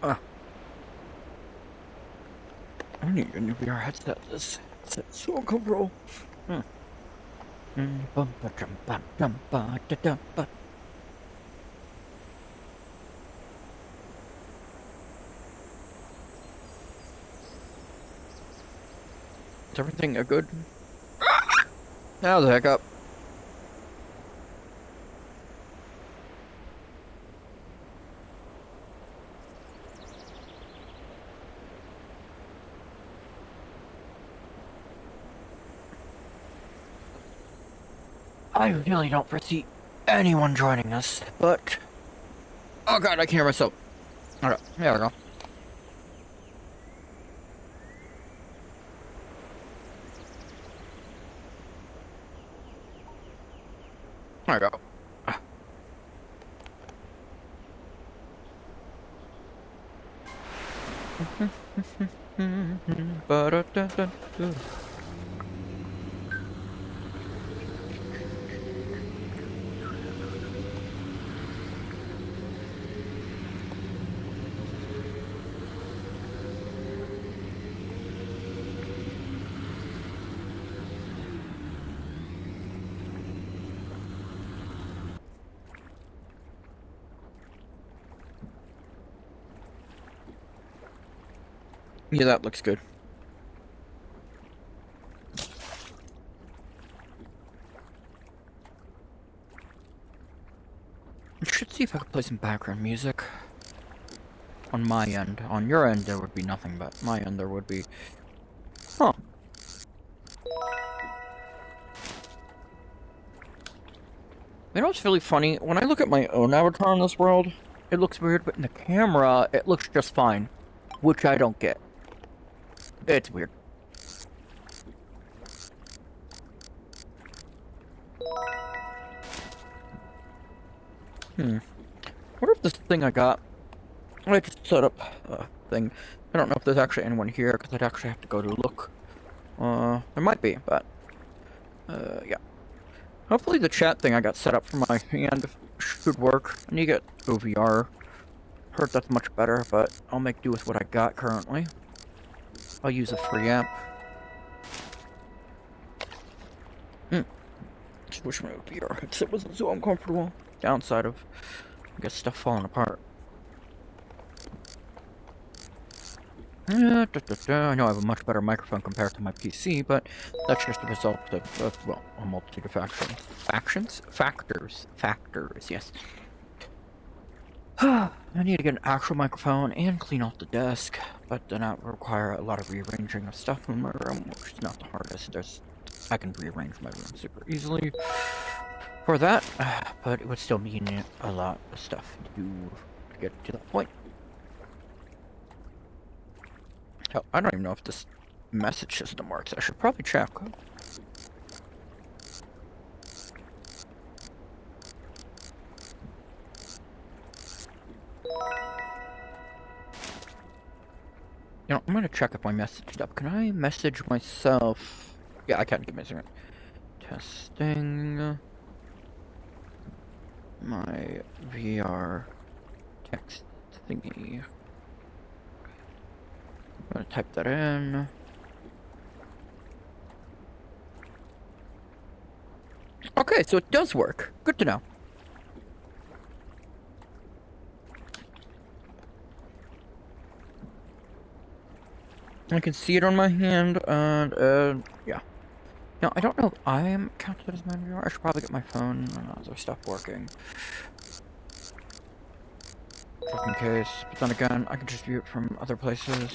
Uh, I need a new VR headset. This headset's so uncomfortable. Hmm. Bum, ba, dum, ba, dum, ba, da, dum, ba. Is everything a good? Now the heck up. I really don't foresee anyone joining us, but... Oh god, I can hear myself. Alright, there we go. There we go. Ba-da-da-da-da. Yeah, that looks good. I should see if I can play some background music. On my end. On your end, there would be nothing, but my end, there would be. Huh. You know what's really funny? When I look at my own avatar in this world, it looks weird, but in the camera, it looks just fine. Which I don't get. It's weird. What if this thing I got... I just set up a thing. I don't know if there's actually anyone here, because I'd actually have to go to look. There might be, but... yeah. Hopefully the chat thing I got set up for my hand should work. I need to get OVR. Heard that's much better, but I'll make do with what I got currently. I'll use a free app. Just wish my OVR headset wasn't so uncomfortable. Downside of, I guess, stuff falling apart. I know I have a much better microphone compared to my PC, but that's just a result of well, a multitude of factors, yes. I need to get an actual microphone and clean off the desk, but then that would require a lot of rearranging of stuff in my room, which is not the hardest. I can rearrange my room super easily for that, but it would still mean a lot of stuff to get to that point. Hell, I don't even know if this message system works. I should probably check. You know, I'm gonna check if my message up. Can I message myself? Yeah, I can. Give me a second. Testing my VR text thingy. I'm gonna type that in. Okay, so it does work. Good to know. I can see it on my hand, and yeah. Now, I don't know if I am counted as my VR. I should probably get my phone and other stuff working. Just in case. But then again, I can just view it from other places.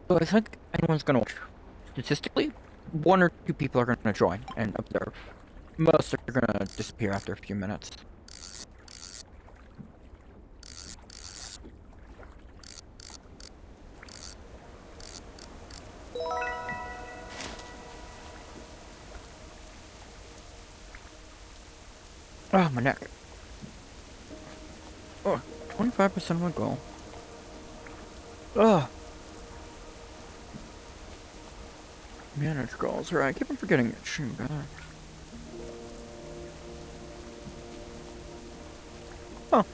So I think anyone's gonna watch. Statistically, 1 or 2 people are gonna join and observe. Most are gonna disappear after a few minutes. Oh, my neck. Oh, 25% of my goal. Ugh. Manage goals, right? I keep on forgetting it. Shoot, Oh.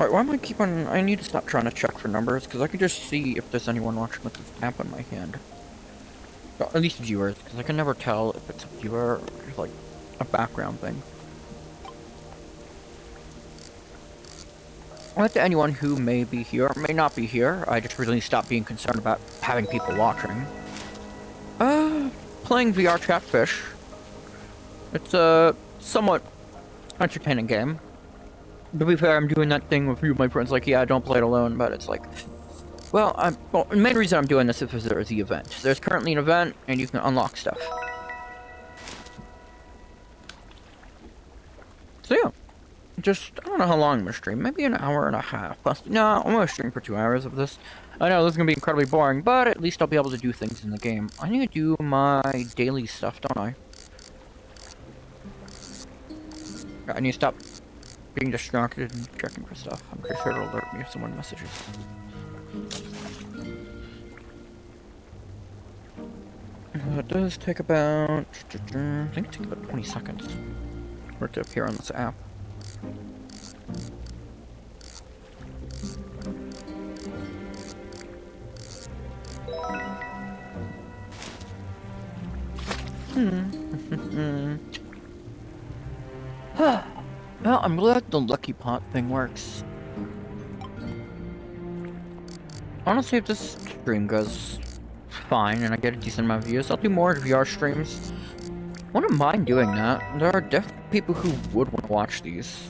Alright, why am I keep on... I need to stop trying to check for numbers, because I can just see if there's anyone watching with this app in my hand. Well, at least viewers, because I can never tell if it's a viewer or just, like, a background thing. Well, to anyone who may be here or may not be here, I just really stopped being concerned about having people watching. Playing VRChat Fish. It's a somewhat entertaining game. To be fair, I'm doing that thing with a few of my friends, like, yeah, don't play it alone, but it's like, well, the main reason I'm doing this is because there's the event. There's currently an event, and you can unlock stuff. So yeah, just, I don't know how long I'm gonna stream, maybe an hour and a half. Plus, no, I'm gonna stream for 2 hours of this. I know this is gonna be incredibly boring, but at least I'll be able to do things in the game. I need to do my daily stuff, don't I? I need to stop being distracted and checking for stuff. I'm pretty sure it'll alert me if someone messages. It does take about... I think it takes about 20 seconds for it to appear on this app. Well, I'm glad the lucky pot thing works. Honestly, if this stream goes fine and I get a decent amount of views, I'll do more VR streams. I wouldn't mind doing that. There are definitely people who would want to watch these.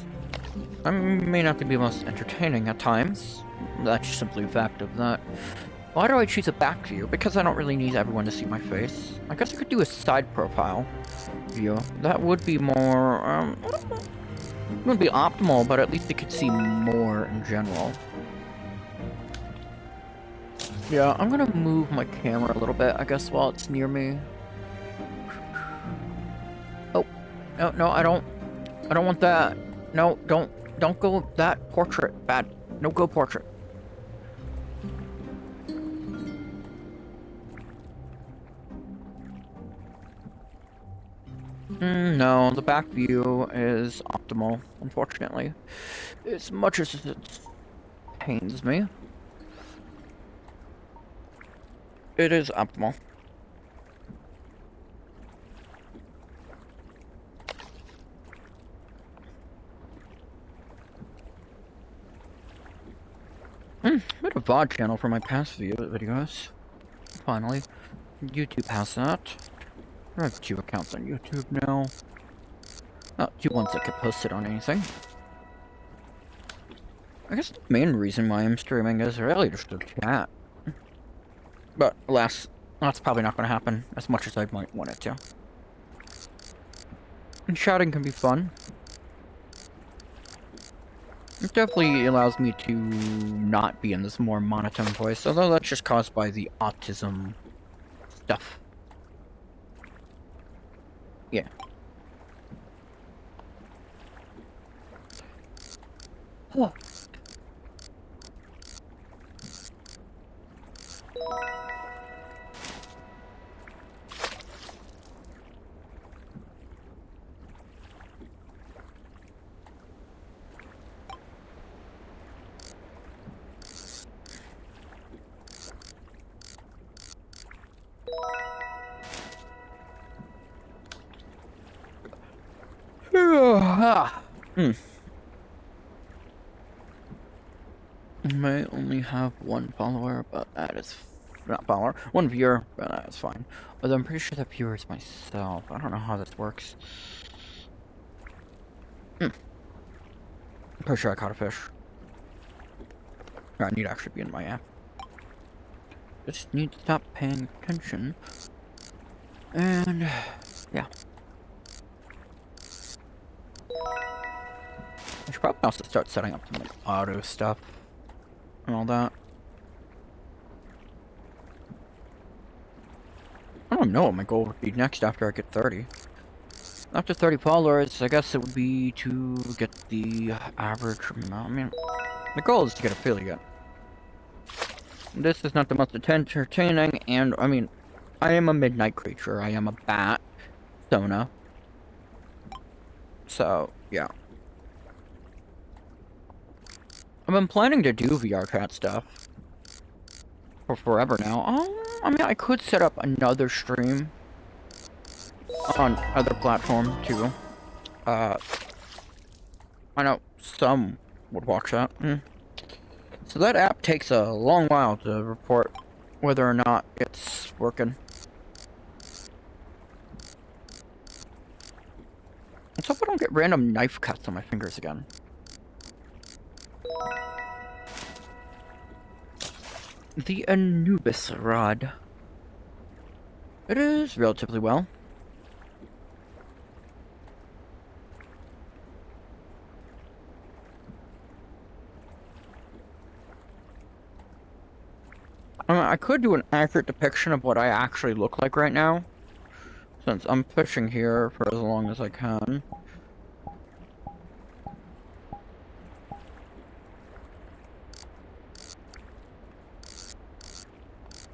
I may not be the most entertaining at times. That's just simply a fact of that. Why do I choose a back view? Because I don't really need everyone to see my face. I guess I could do a side profile view. That would be more, it wouldn't be optimal, but at least they could see more in general. Yeah, I'm gonna move my camera a little bit, I guess, while it's near me. Oh, no, I don't want that. No, don't go that portrait. Bad. No go portrait. No, the back view is optimal, unfortunately. As much as it pains me, it is optimal. Made a VOD channel for my past videos. Finally. YouTube has that. I have 2 accounts on YouTube now. Not 2 ones that get posted on anything. I guess the main reason why I'm streaming is really just to chat. But alas, that's probably not going to happen as much as I might want it to. And chatting can be fun. It definitely allows me to not be in this more monotone voice, although that's just caused by the autism stuff. Yeah. Oh. I may only have 1 follower, but that is not follower. 1 viewer, but that's fine. Although I'm pretty sure that viewer is myself. I don't know how this works. I'm pretty sure I caught a fish. I need to actually be in my app. Just need to stop paying attention. And yeah. I should probably also start setting up some like auto stuff and all that. I don't know what my goal would be next after I get 30. After 30 followers, I guess it would be to get the average amount. I mean, the goal is to get affiliate. This is not the most entertaining, and I mean, I am a midnight creature. I am a bat. Sona. So, yeah. I've been planning to do VRChat stuff for forever now. I mean, I could set up another stream on other platform too. I know some would watch that. So that app takes a long while to report whether or not it's working. Let's hope I don't get random knife cuts on my fingers again. The Anubis rod. It is relatively well. I could do an accurate depiction of what I actually look like right now, since I'm fishing here for as long as I can.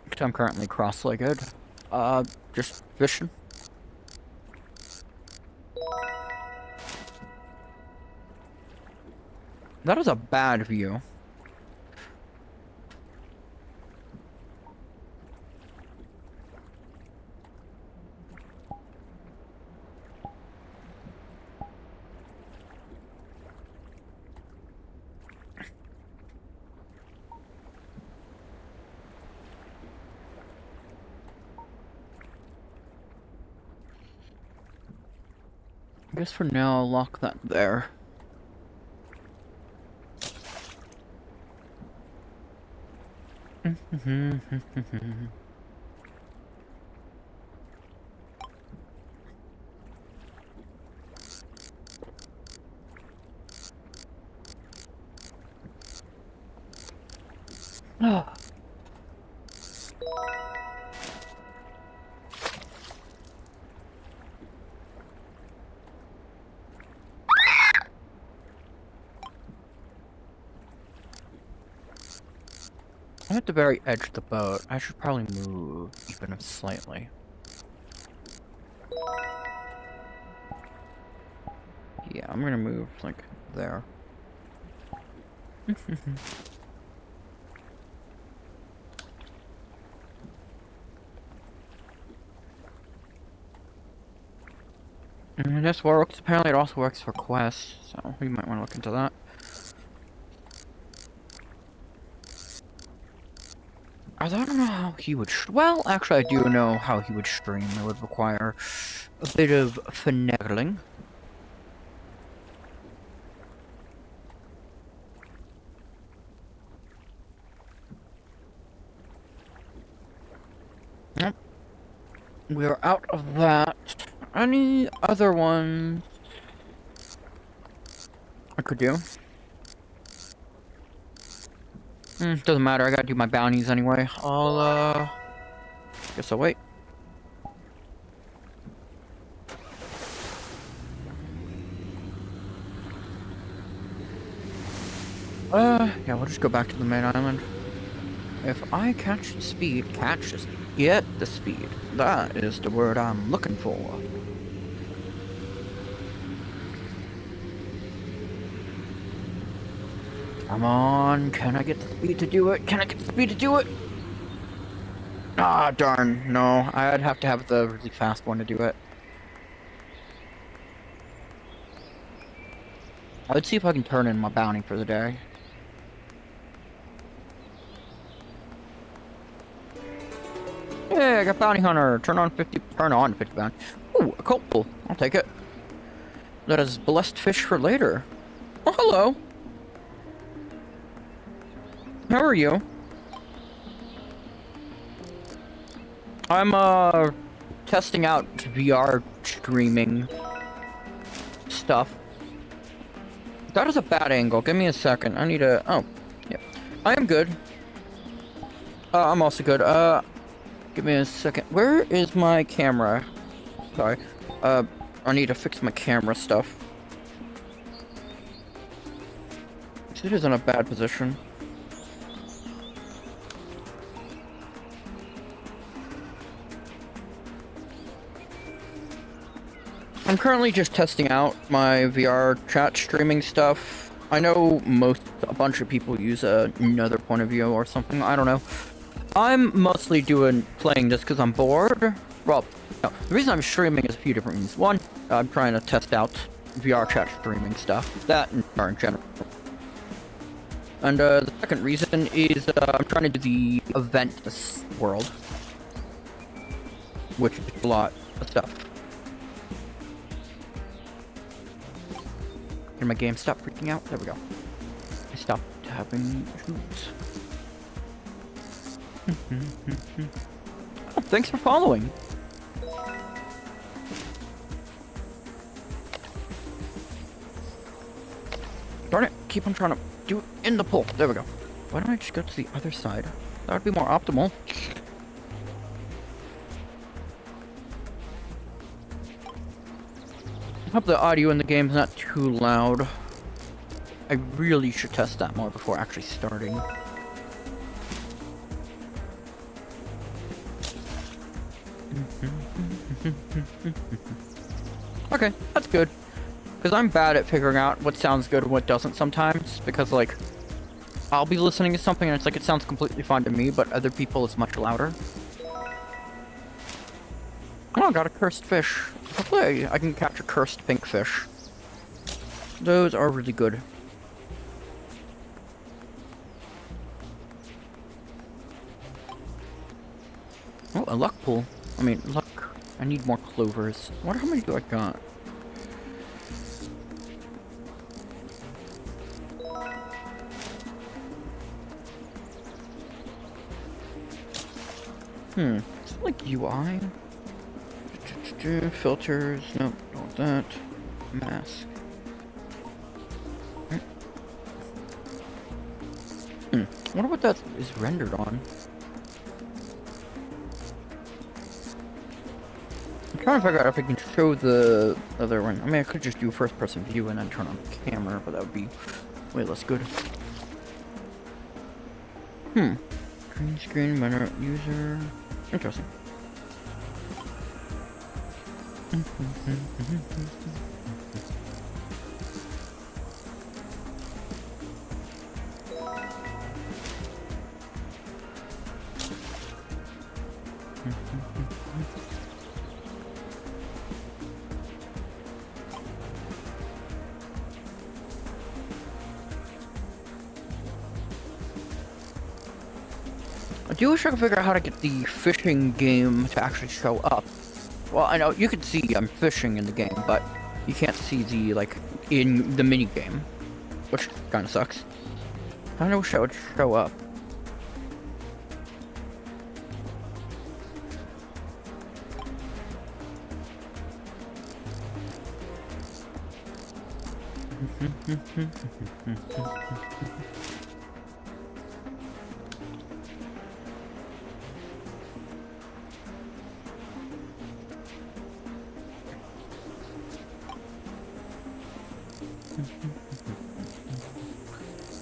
Because I'm currently cross-legged. Just fishing. That is a bad view. I guess for now I'll lock that there. I'm at the very edge of the boat. I should probably move even slightly. Yeah, I'm gonna move like there. And this works. Apparently it also works for quests, so we might want to look into that. I don't know how he would well, actually I do know how he would stream. It would require a bit of finagling. Yep. We're out of that. Any other ones I could do? Doesn't matter, I gotta do my bounties anyway. Guess I'll wait. Yeah, we'll just go back to the main island. If I catch the speed, get the speed. That is the word I'm looking for. Come on, can I get the speed to do it? Can I get the speed to do it? Ah, darn, no. I'd have to have the really fast one to do it. Let's see if I can turn in my bounty for the day. Yeah, I got bounty hunter. Turn on 50 bounty. Ooh, a copal. I'll take it. That is blessed fish for later. Oh, hello. How are you? I'm testing out VR streaming stuff. That is a bad angle. Give me a second. I need a... Oh, yeah. I am good. I'm also good. Give me a second. Where is my camera? Sorry. I need to fix my camera stuff. It is in a bad position. I'm currently just testing out my VRChat streaming stuff. I know a bunch of people use another point of view or something. I don't know. I'm mostly playing just because I'm bored. Well, no, the reason I'm streaming is a few different reasons. One, I'm trying to test out VRChat streaming stuff. That in general. And the second reason is I'm trying to do the event world, which is a lot of stuff. Can my game stop freaking out? There we go. I stopped having shoots. Oh, thanks for following. Darn it, keep on trying to do it in the pool. There we go. Why don't I just go to the other side? That would be more optimal. I hope the audio in the game is not too loud. I really should test that more before actually starting. Okay, that's good. Because I'm bad at figuring out what sounds good and what doesn't sometimes. Because, like, I'll be listening to something and it's like it sounds completely fine to me, but other people it's much louder. Oh, I got a cursed fish. Hopefully I can catch a cursed pink fish. Those are really good. Oh, a luck pool. I mean, luck. I need more clovers. I wonder how many do I got? Is it like UI? Filters. Nope, don't want that. Mask. I wonder what that is rendered on. I'm trying to figure out if I can show the other one. I mean, I could just do first person view and then turn on the camera, but that would be way less good. Green screen, minor user. Interesting. I do wish I could figure out how to get the fishing game to actually show up. Well, I know you can see I'm fishing in the game, but you can't see the, like, in the mini game, which kind of sucks. I kind of wish I would show up.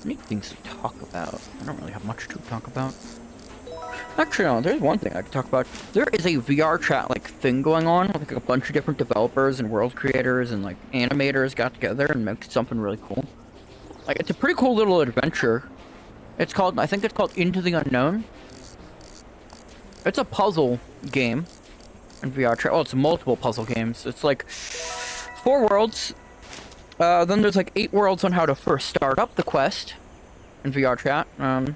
Need things to talk about. I don't really have much to talk about. Actually, no, there's one thing I could talk about. There is a VRChat like thing going on. Like a bunch of different developers and world creators and like animators got together and made something really cool. Like it's a pretty cool little adventure. It's called, I think it's called Into the Unknown. It's a puzzle game in VRChat. Oh, it's multiple puzzle games. It's like 4 worlds. Then there's like 8 worlds on how to first start up the quest in VRChat.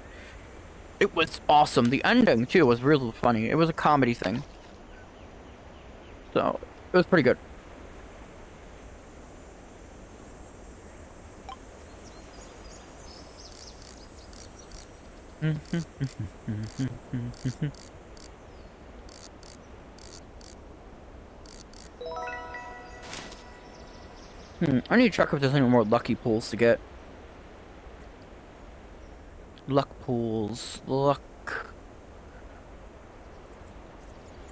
It was awesome. The ending, too, was really funny. It was a comedy thing. So, it was pretty good. I need to check if there's any more lucky pools to get. Luck pools. Luck.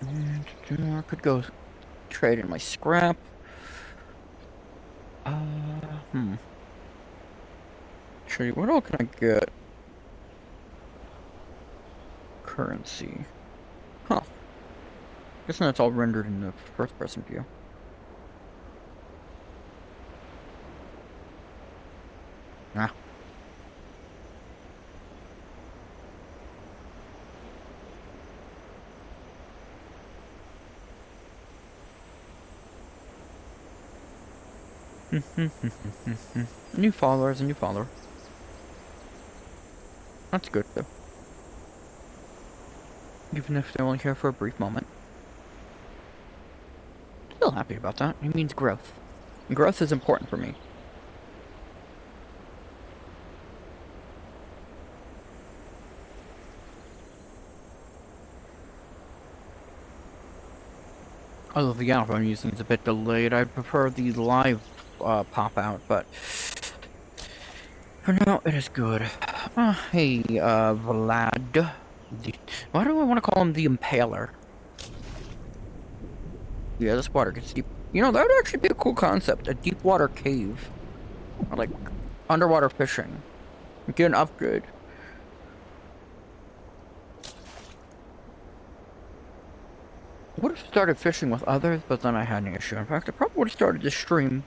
I could go trade in my scrap. Trade. What all can I get? Currency. Huh. Guess that's all rendered in the first person view. Ah. New follower is a new follower. That's good though. Even if they're only here for a brief moment. Still happy about that. It means growth. And growth is important for me. Although the alpha I'm using is a bit delayed, I'd prefer the live pop out, but for now it is good. Hey, Vlad. Why do I want to call him the Impaler? Yeah, this water gets deep. You know, that would actually be a cool concept. A deep water cave. Or like underwater fishing. Get an upgrade. Would have started fishing with others, but then I had an issue. In fact, I probably would have started this stream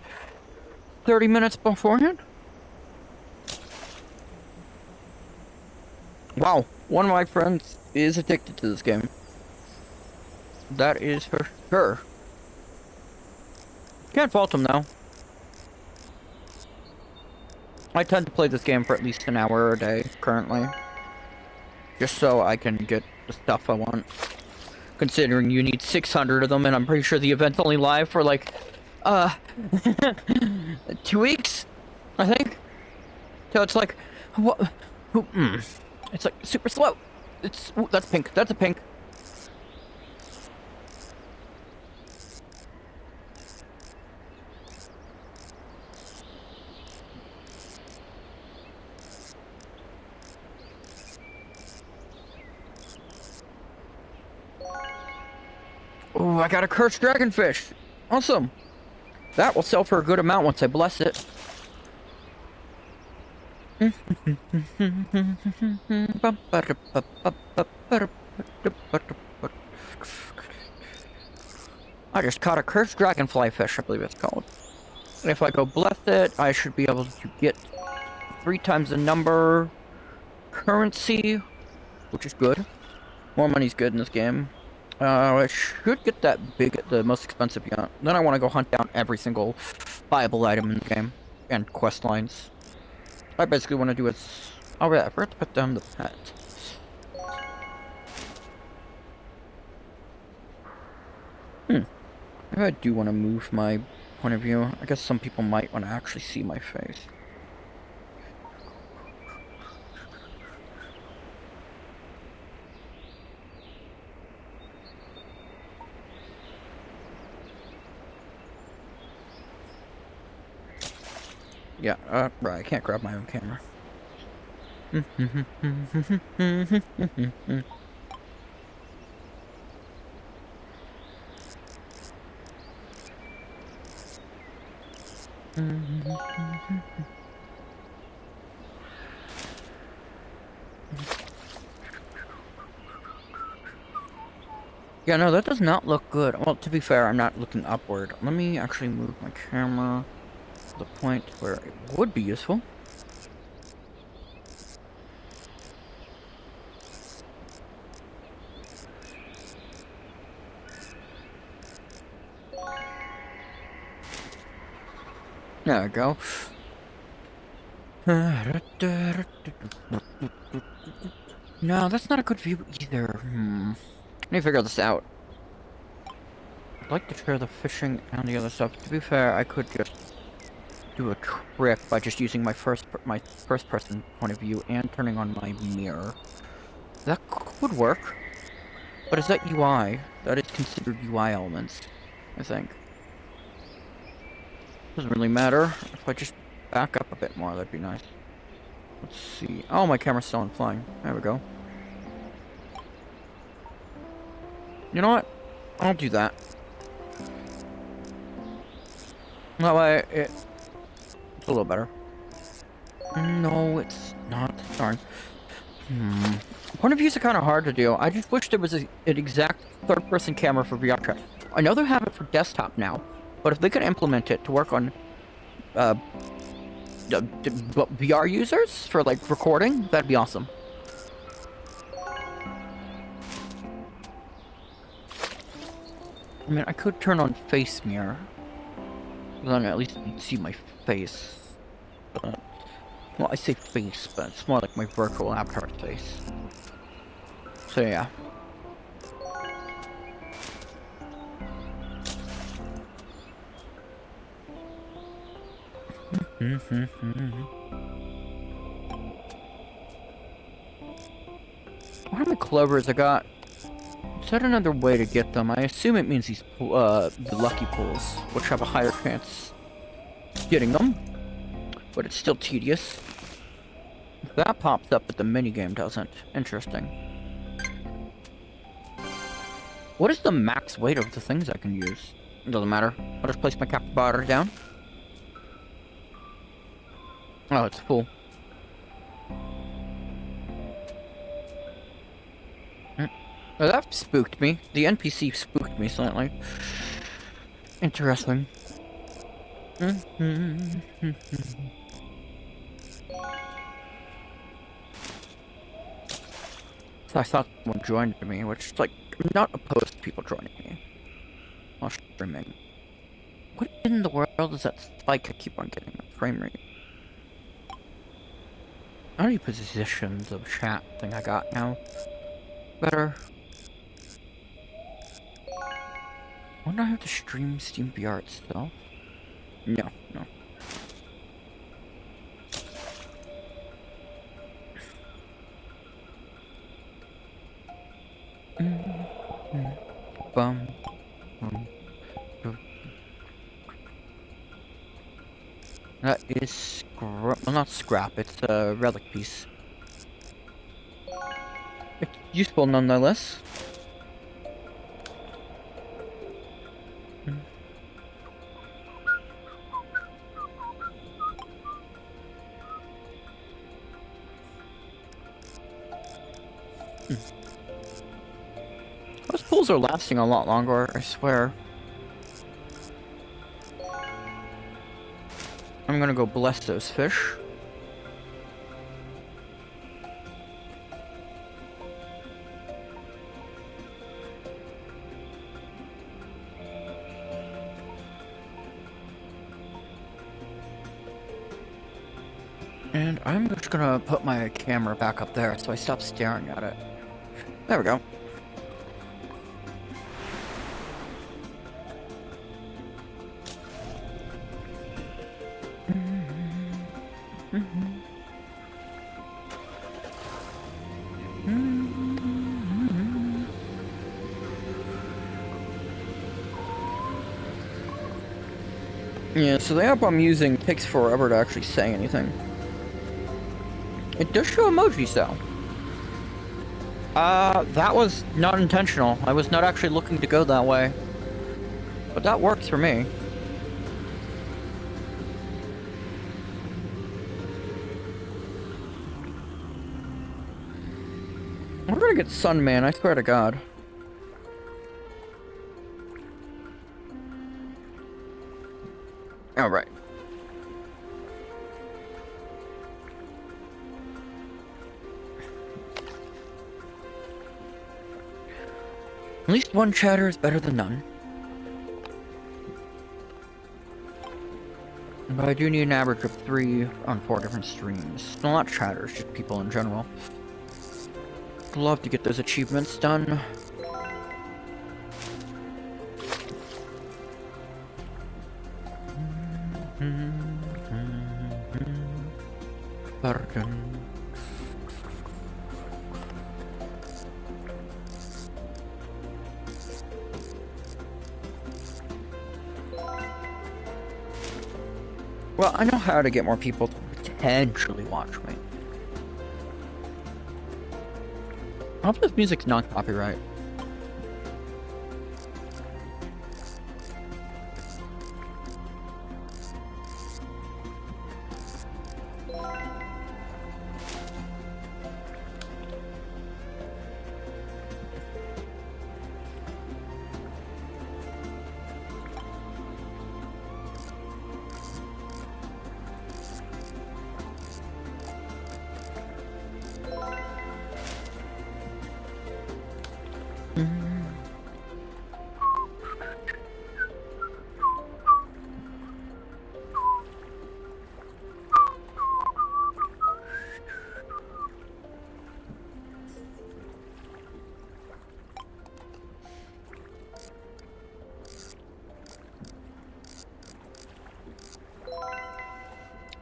30 minutes beforehand. Wow, one of my friends is addicted to this game. That is for sure. Can't fault him though. I tend to play this game for at least an hour a day currently. Just so I can get the stuff I want. Considering you need 600 of them, and I'm pretty sure the event's only live for like, 2 weeks, I think. So it's like, what? It's like super slow. It's ooh, that's pink. That's a pink. Oh, I got a cursed dragonfish. Awesome. That will sell for a good amount once I bless it. I just caught a cursed dragonfly fish, I believe it's called. And if I go bless it, I should be able to get 3 times the number currency, which is good. More money's good in this game. I should get that big, the most expensive yacht. Then I want to go hunt down every single viable item in the game and quest lines. I basically want to do it. Oh yeah, I forgot to put down the pet. Maybe I do want to move my point of view. I guess some people might want to actually see my face. Yeah, right, I can't grab my own camera. Yeah, no, that does not look good. Well, to be fair, I'm not looking upward. Let me actually move my camera to the point where it would be useful. There we go. No, that's not a good view either. Let me figure this out. I'd like to share the fishing and the other stuff. To be fair, I could just do a trick by just using my first person point of view and turning on my mirror. That could work. But is that UI? That is considered UI elements, I think. Doesn't really matter. If I just back up a bit more, that'd be nice. Let's see. Oh, my camera's still on flying. There we go. You know what? I'll do that. That way, it's a little better. No, it's not. Darn. Point of views are kind of hard to do. I just wish there was an exact third-person camera for VRChat. I know they have it for desktop now, but if they could implement it to work on VR users for like recording? That'd be awesome. I mean, I could turn on face mirror. Then at least you can see my face. But, well, I say face, but it's more like my virtual avatar face. So yeah. How many clovers I got? Is that another way to get them? I assume it means these the lucky pools, which have a higher chance of getting them. But it's still tedious. That pops up, but the minigame doesn't. Interesting. What is the max weight of the things I can use? It doesn't matter. I'll just place my capybara down. Oh, it's full. Oh, that spooked me. The NPC spooked me slightly. Interesting. So I thought someone joined me, which, like, I'm not opposed to people joining me while streaming. What in the world is that spike I keep on getting? Frame rate. How many positions of chat thing I got now? Better. Wouldn't I have to stream Steam VR itself? No, no. Bum. That is scrap. Well, not scrap. It's a relic piece. It's useful nonetheless. Those pools are lasting a lot longer, I swear. I'm gonna go bless those fish. And I'm just gonna put my camera back up there so I stop staring at it. There we go. Yeah, so the app I'm using takes forever to actually say anything. It does show emojis though. That was not intentional. I was not actually looking to go that way. But that works for me. We're gonna get Sunman, I swear to God. Alright. At least one chatter is better than none. But I do need an average of 3 on 4 different streams. Well, not chatters, just people in general. Love to get those achievements done. Pardon. Well, I know how to get more people to potentially watch me. I hope this music's not copyright.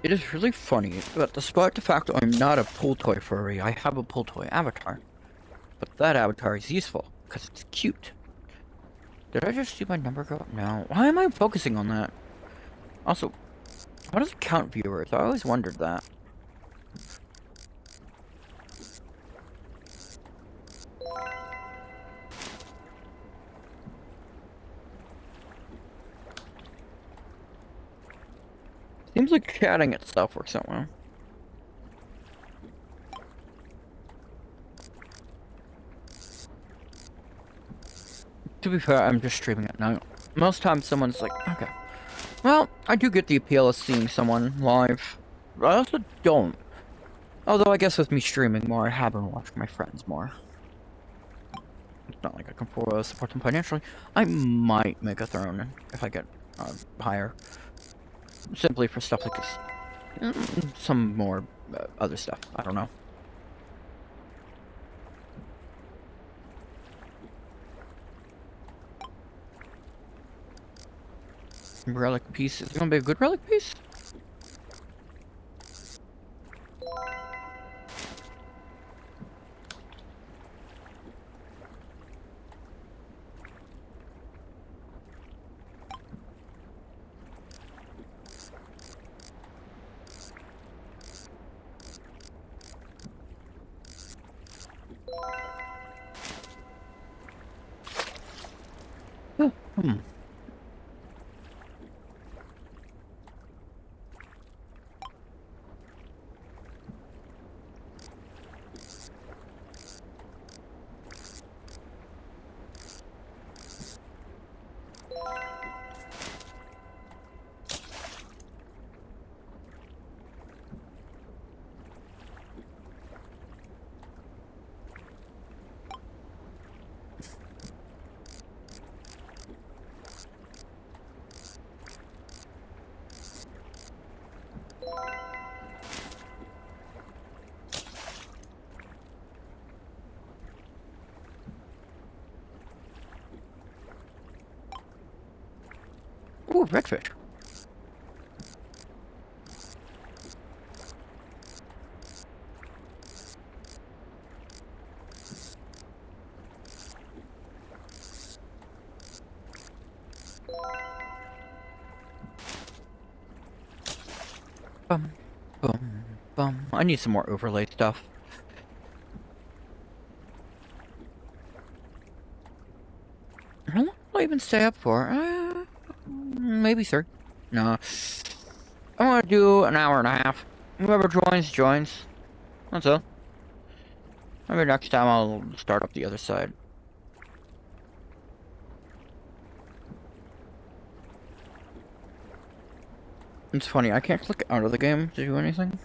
It is really funny that despite the fact that I'm not a pull toy furry, I have a pull toy avatar. But that avatar is useful, because it's cute. Did I just see my number go up? No. Why am I focusing on that? Also, how does it count viewers? I always wondered that. Seems like chatting itself works out well. To be fair, I'm just streaming at night. Most times someone's like, okay. Well, I do get the appeal of seeing someone live. I also don't. Although I guess with me streaming more, I have been watching my friends more. It's not like I can support them financially. I might make a throne if I get higher. Simply for stuff like this. Some more other stuff. I don't know. Relic piece. Is it gonna be a good relic piece? Hmm. Ooh, redfish. Bum, bum, bum. I need some more overlay stuff. How long will I even stay up for? Maybe 3. No. I want to do an hour and a half. Whoever joins, joins. That's all. Maybe next time I'll start up the other side. It's funny, I can't click out of the game to do anything.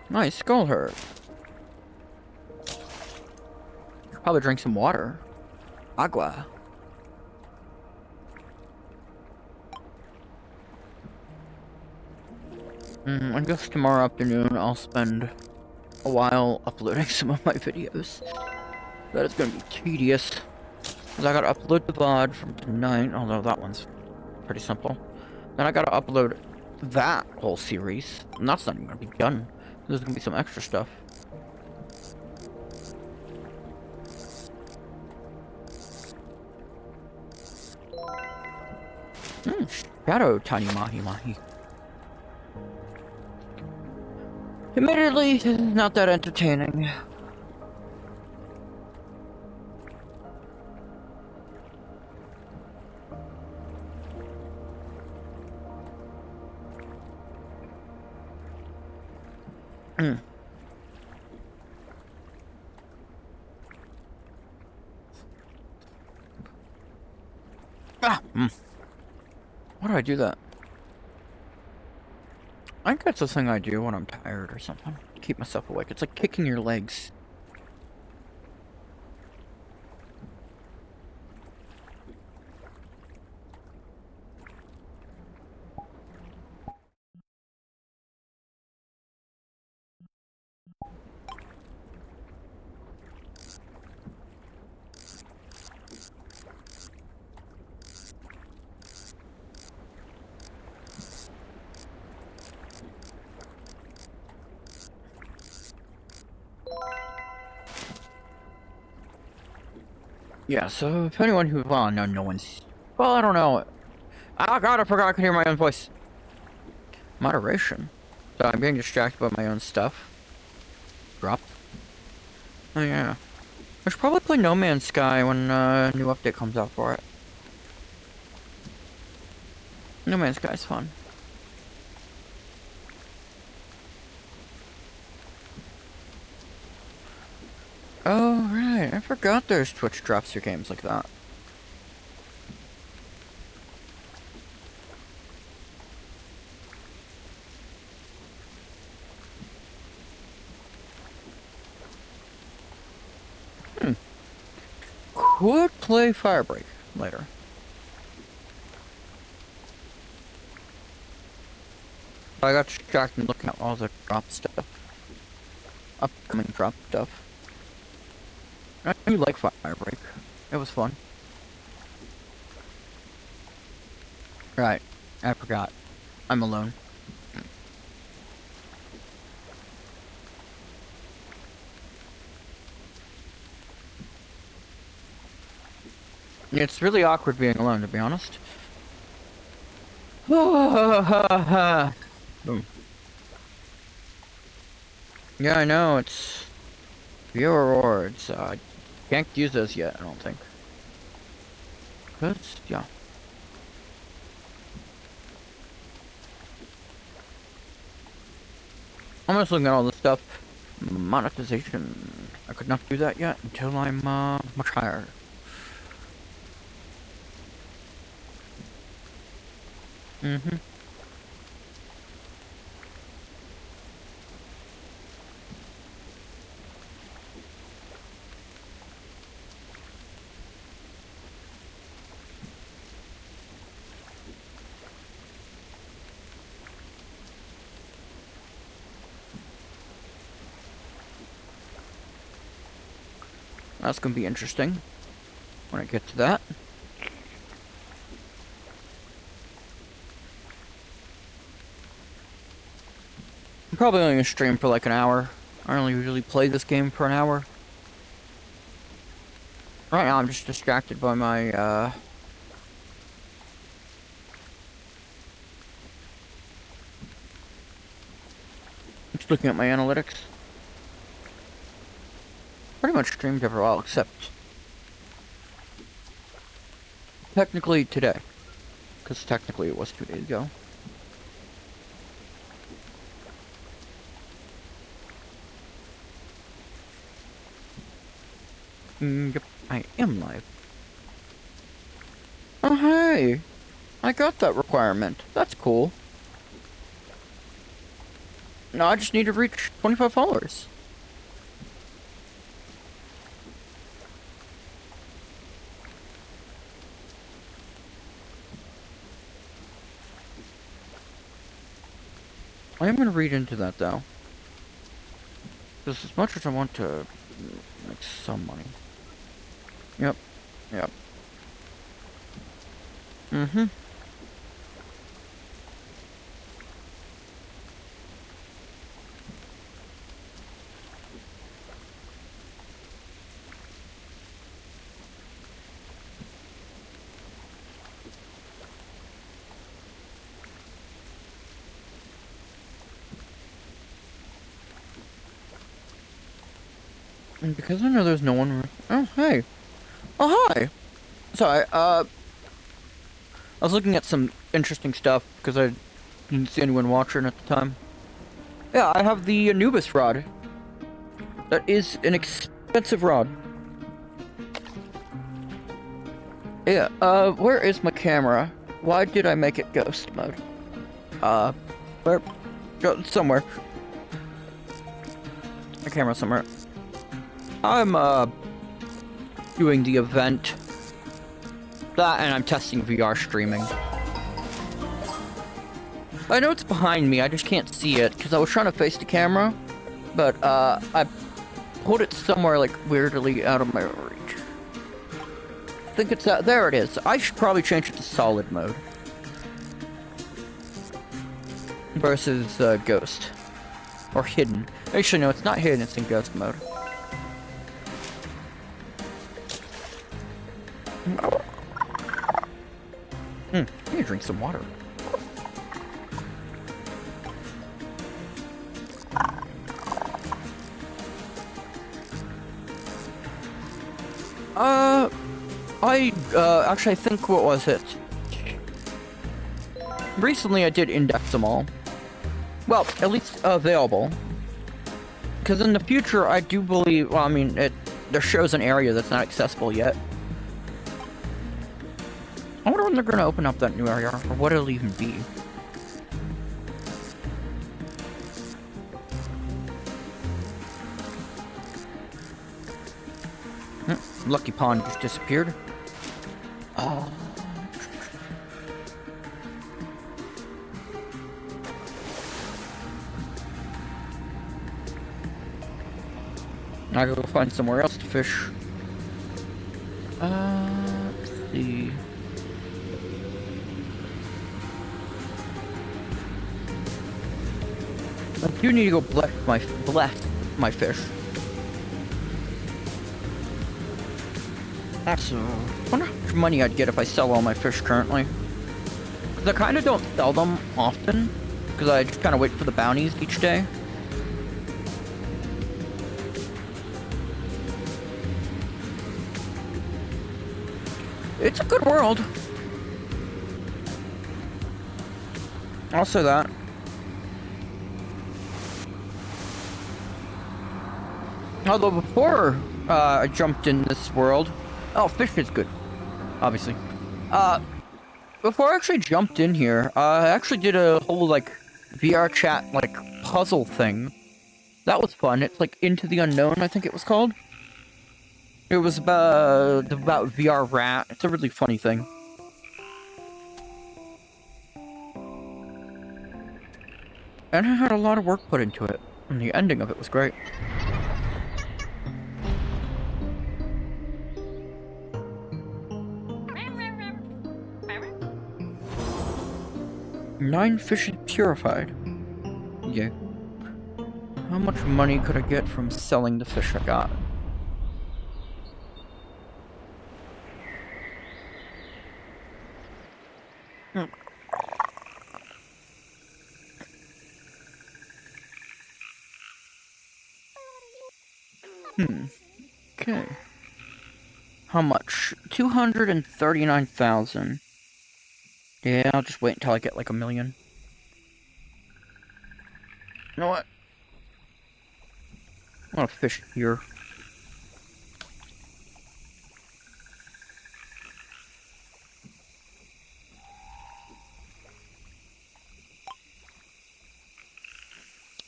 Nice, skull herd. Probably drink some water. Agua. I guess tomorrow afternoon I'll spend a while uploading some of my videos. That is gonna be tedious. Because I gotta upload the VOD from tonight, although that one's pretty simple. Then I gotta upload that whole series, and that's not even gonna be done. There's gonna be some extra stuff. Shadow tiny mahi. Admittedly, not that entertaining. Ah! Why do I do that? I think that's the thing I do when I'm tired or something. Keep myself awake. It's like kicking your legs. Yeah, so if anyone who, well, no one's, well, I don't know. Oh god, I forgot I could hear my own voice. Moderation. So I'm being distracted by my own stuff. Dropped. Oh yeah. I should probably play No Man's Sky when a new update comes out for it. No Man's Sky's fun. Oh right, I forgot there's Twitch drops your games like that. Could play Firebreak later. I got distracted looking at all the drop stuff. Upcoming drop stuff. I do like Firebreak. It was fun. Right. I forgot. I'm alone. It's really awkward being alone, to be honest. Boom. Yeah, I know, it's... Viewer rewards. Can't use those yet, I don't think. Cause, yeah. I'm just looking at all this stuff. Monetization. I could not do that yet until I'm, much higher. Mm-hmm. That's gonna be interesting when I get to that. I'm probably only gonna stream for like an hour. I only usually play this game for an hour. Right now I'm just distracted by my, just looking at my analytics. Pretty much streamed every while except... technically today. Because technically it was 2 days ago. Yep, I am live. Oh hey! I got that requirement. That's cool. Now I just need to reach 25 followers. I am gonna read into that though. Because as much as I want to make some money. Yep. Yep. Mm-hmm. And because I know there's no one... Oh, hey. Oh, hi! Sorry, I was looking at some interesting stuff, because I didn't see anyone watching at the time. Yeah, I have the Anubis rod. That is an expensive rod. Yeah, where is my camera? Why did I make it ghost mode? Where? Go somewhere. My camera somewhere. I'm, doing the event. That, and I'm testing VR streaming. I know it's behind me, I just can't see it, because I was trying to face the camera, but, I put it somewhere, like, weirdly out of my reach. I think it's that. There it is. I should probably change it to solid mode. Versus, ghost. Or hidden. Actually, no, it's not hidden, it's in ghost mode. I need to drink some water. Actually, I think, what was it? Recently, I did index them all. Well, at least available. Because in the future, I do believe, well, I mean, there shows an area that's not accessible yet. I wonder when they're gonna open up that new area, or what it'll even be. Lucky Pond just disappeared. Oh. I gotta go find somewhere else to fish. Let's see. I do need to go bless my fish. That's, I wonder how much money I'd get if I sell all my fish currently. Because I kind of don't sell them often, because I just kind of wait for the bounties each day. It's a good world. I'll say that. Although before I jumped in this world... Oh, fish is good. Obviously. Before I actually jumped in here, I actually did a whole, like, VRChat, like, puzzle thing. That was fun. It's, like, Into the Unknown, I think it was called. It was about VRChat. It's a really funny thing. And I had a lot of work put into it. And the ending of it was great. Nine fish purified. Yeah. How much money could I get from selling the fish I got? Okay. How much? 239,000. Yeah, I'll just wait until I get like 1 million. You know what? I want to fish here.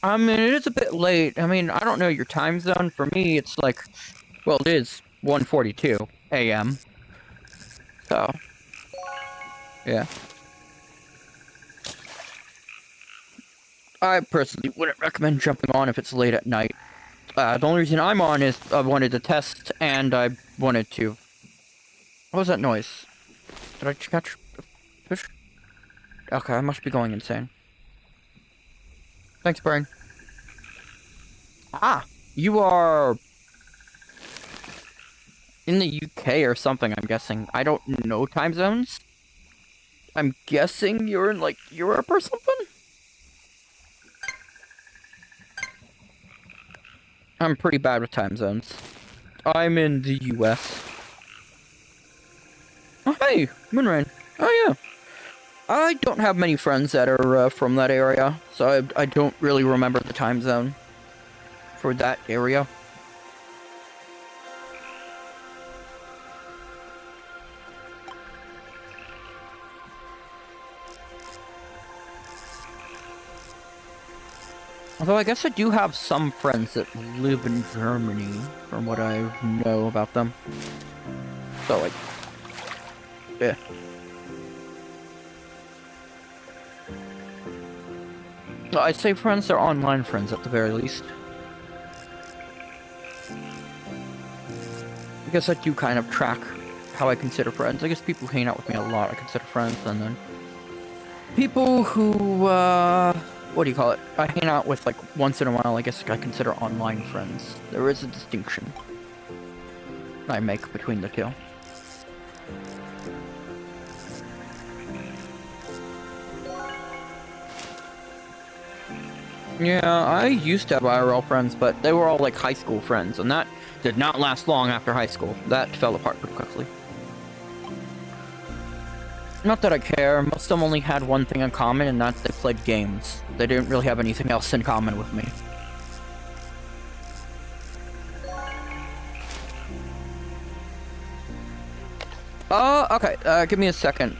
I mean, it is a bit late. I mean, I don't know your time zone. For me, it's like, well, it is 1:42 a.m. So, yeah. I personally wouldn't recommend jumping on if it's late at night. The only reason I'm on is I wanted to test, and I wanted to... What was that noise? Did I catch a fish? Okay, I must be going insane. Thanks, Brain. Ah, you are... in the UK or something, I'm guessing. I don't know time zones. I'm guessing you're in, like, Europe or something? I'm pretty bad with time zones. I'm in the US. Oh, hey! Moonrain. Oh, yeah. I don't have many friends that are from that area, so I don't really remember the time zone for that area. Although I guess I do have some friends that live in Germany, from what I know about them. So, like, yeah. Well, I'd say friends are online friends at the very least. I guess I do kind of track how I consider friends. I guess people who hang out with me a lot I consider friends, and then people who, what do you call it? I hang out with, like, once in a while, I guess I consider online friends. There is a distinction I make between the two. Yeah, I used to have IRL friends, but they were all, like, high school friends, and that did not last long after high school. That fell apart pretty quickly. Not that I care, most of them only had one thing in common, and that's they played games. They didn't really have anything else in common with me. Okay, give me a second.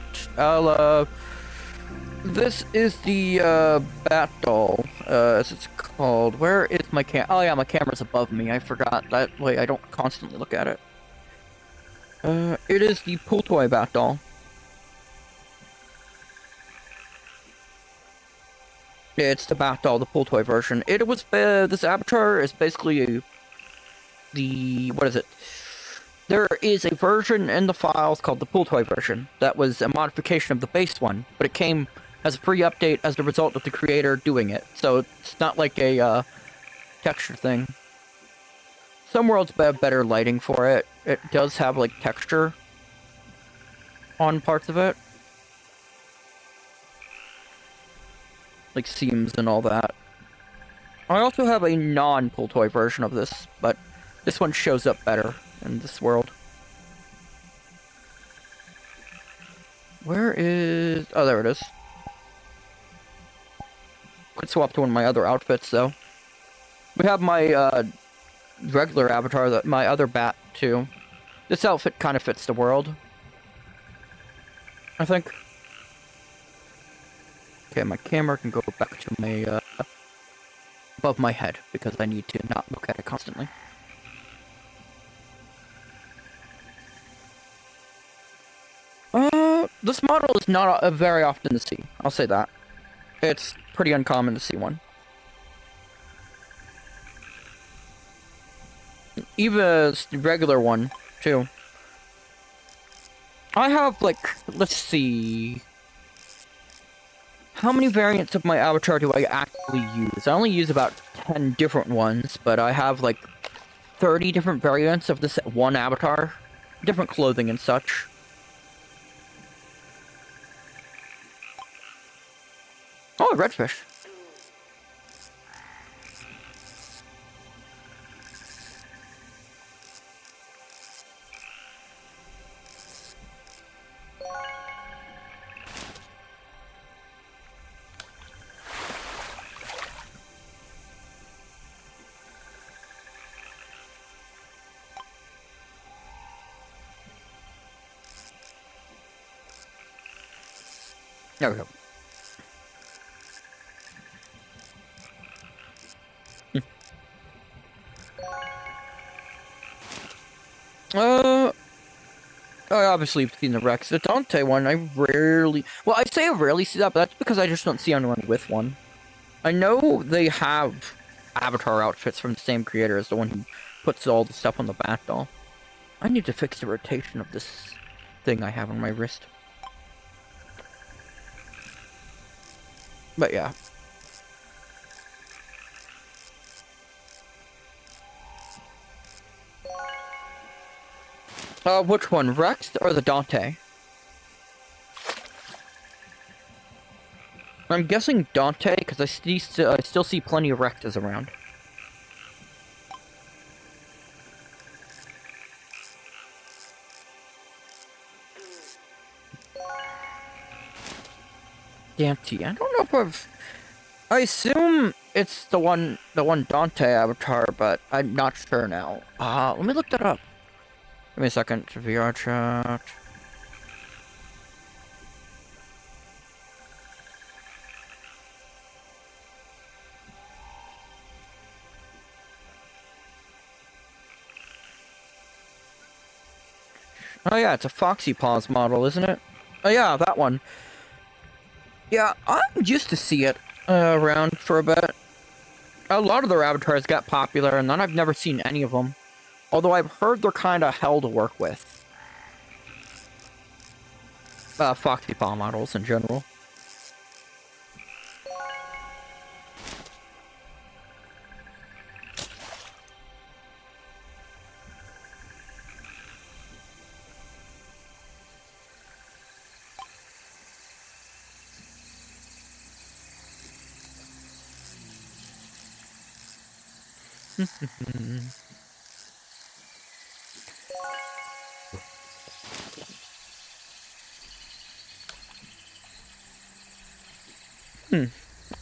This is the, bat doll, as it's called. Where is my oh yeah, my camera's above me, I forgot. That way I don't constantly look at it. It is the pool toy bat doll. Yeah, it's the bat doll, the pool toy version. It was, this avatar is basically what is it? There is a version in the files called the pool toy version that was a modification of the base one, but it came as a free update as the result of the creator doing it. So it's not like a texture thing. Some worlds have better lighting for it. It does have like texture on parts of it, like seams and all that. I also have a non-pool toy version of this, but this one shows up better in this world. Where is... oh, there it is. Could swap to one of my other outfits, though. We have my, regular avatar, my other bat, too. This outfit kind of fits the world, I think. Okay, my camera can go back to my, above my head, because I need to not look at it constantly. This model is not very often to see, I'll say that. It's pretty uncommon to see one. Even the regular one, too. I have, like, let's see... how many variants of my avatar do I actually use? I only use about 10 different ones, but I have, like, 30 different variants of this one avatar. Different clothing and such. Oh, a redfish. There we go. I obviously have seen the Rex. The Dante one, I rarely... well, I say I rarely see that, but that's because I just don't see anyone with one. I know they have avatar outfits from the same creator as the one who puts all the stuff on the bat doll. I need to fix the rotation of this thing I have on my wrist. But yeah. Which one, Rex or the Dante? I'm guessing Dante, because I still see plenty of Rexes around. Dante. I don't know if I've... I assume it's the one Dante avatar, but I'm not sure now. Let me look that up. Give me a second. VRChat. Oh yeah, it's a Foxy Paws model, isn't it? Oh yeah, that one. Yeah, I used to see it around for a bit. A lot of their avatars got popular, and then I've never seen any of them. Although I've heard they're kind of hell to work with. Foxy Paw models in general.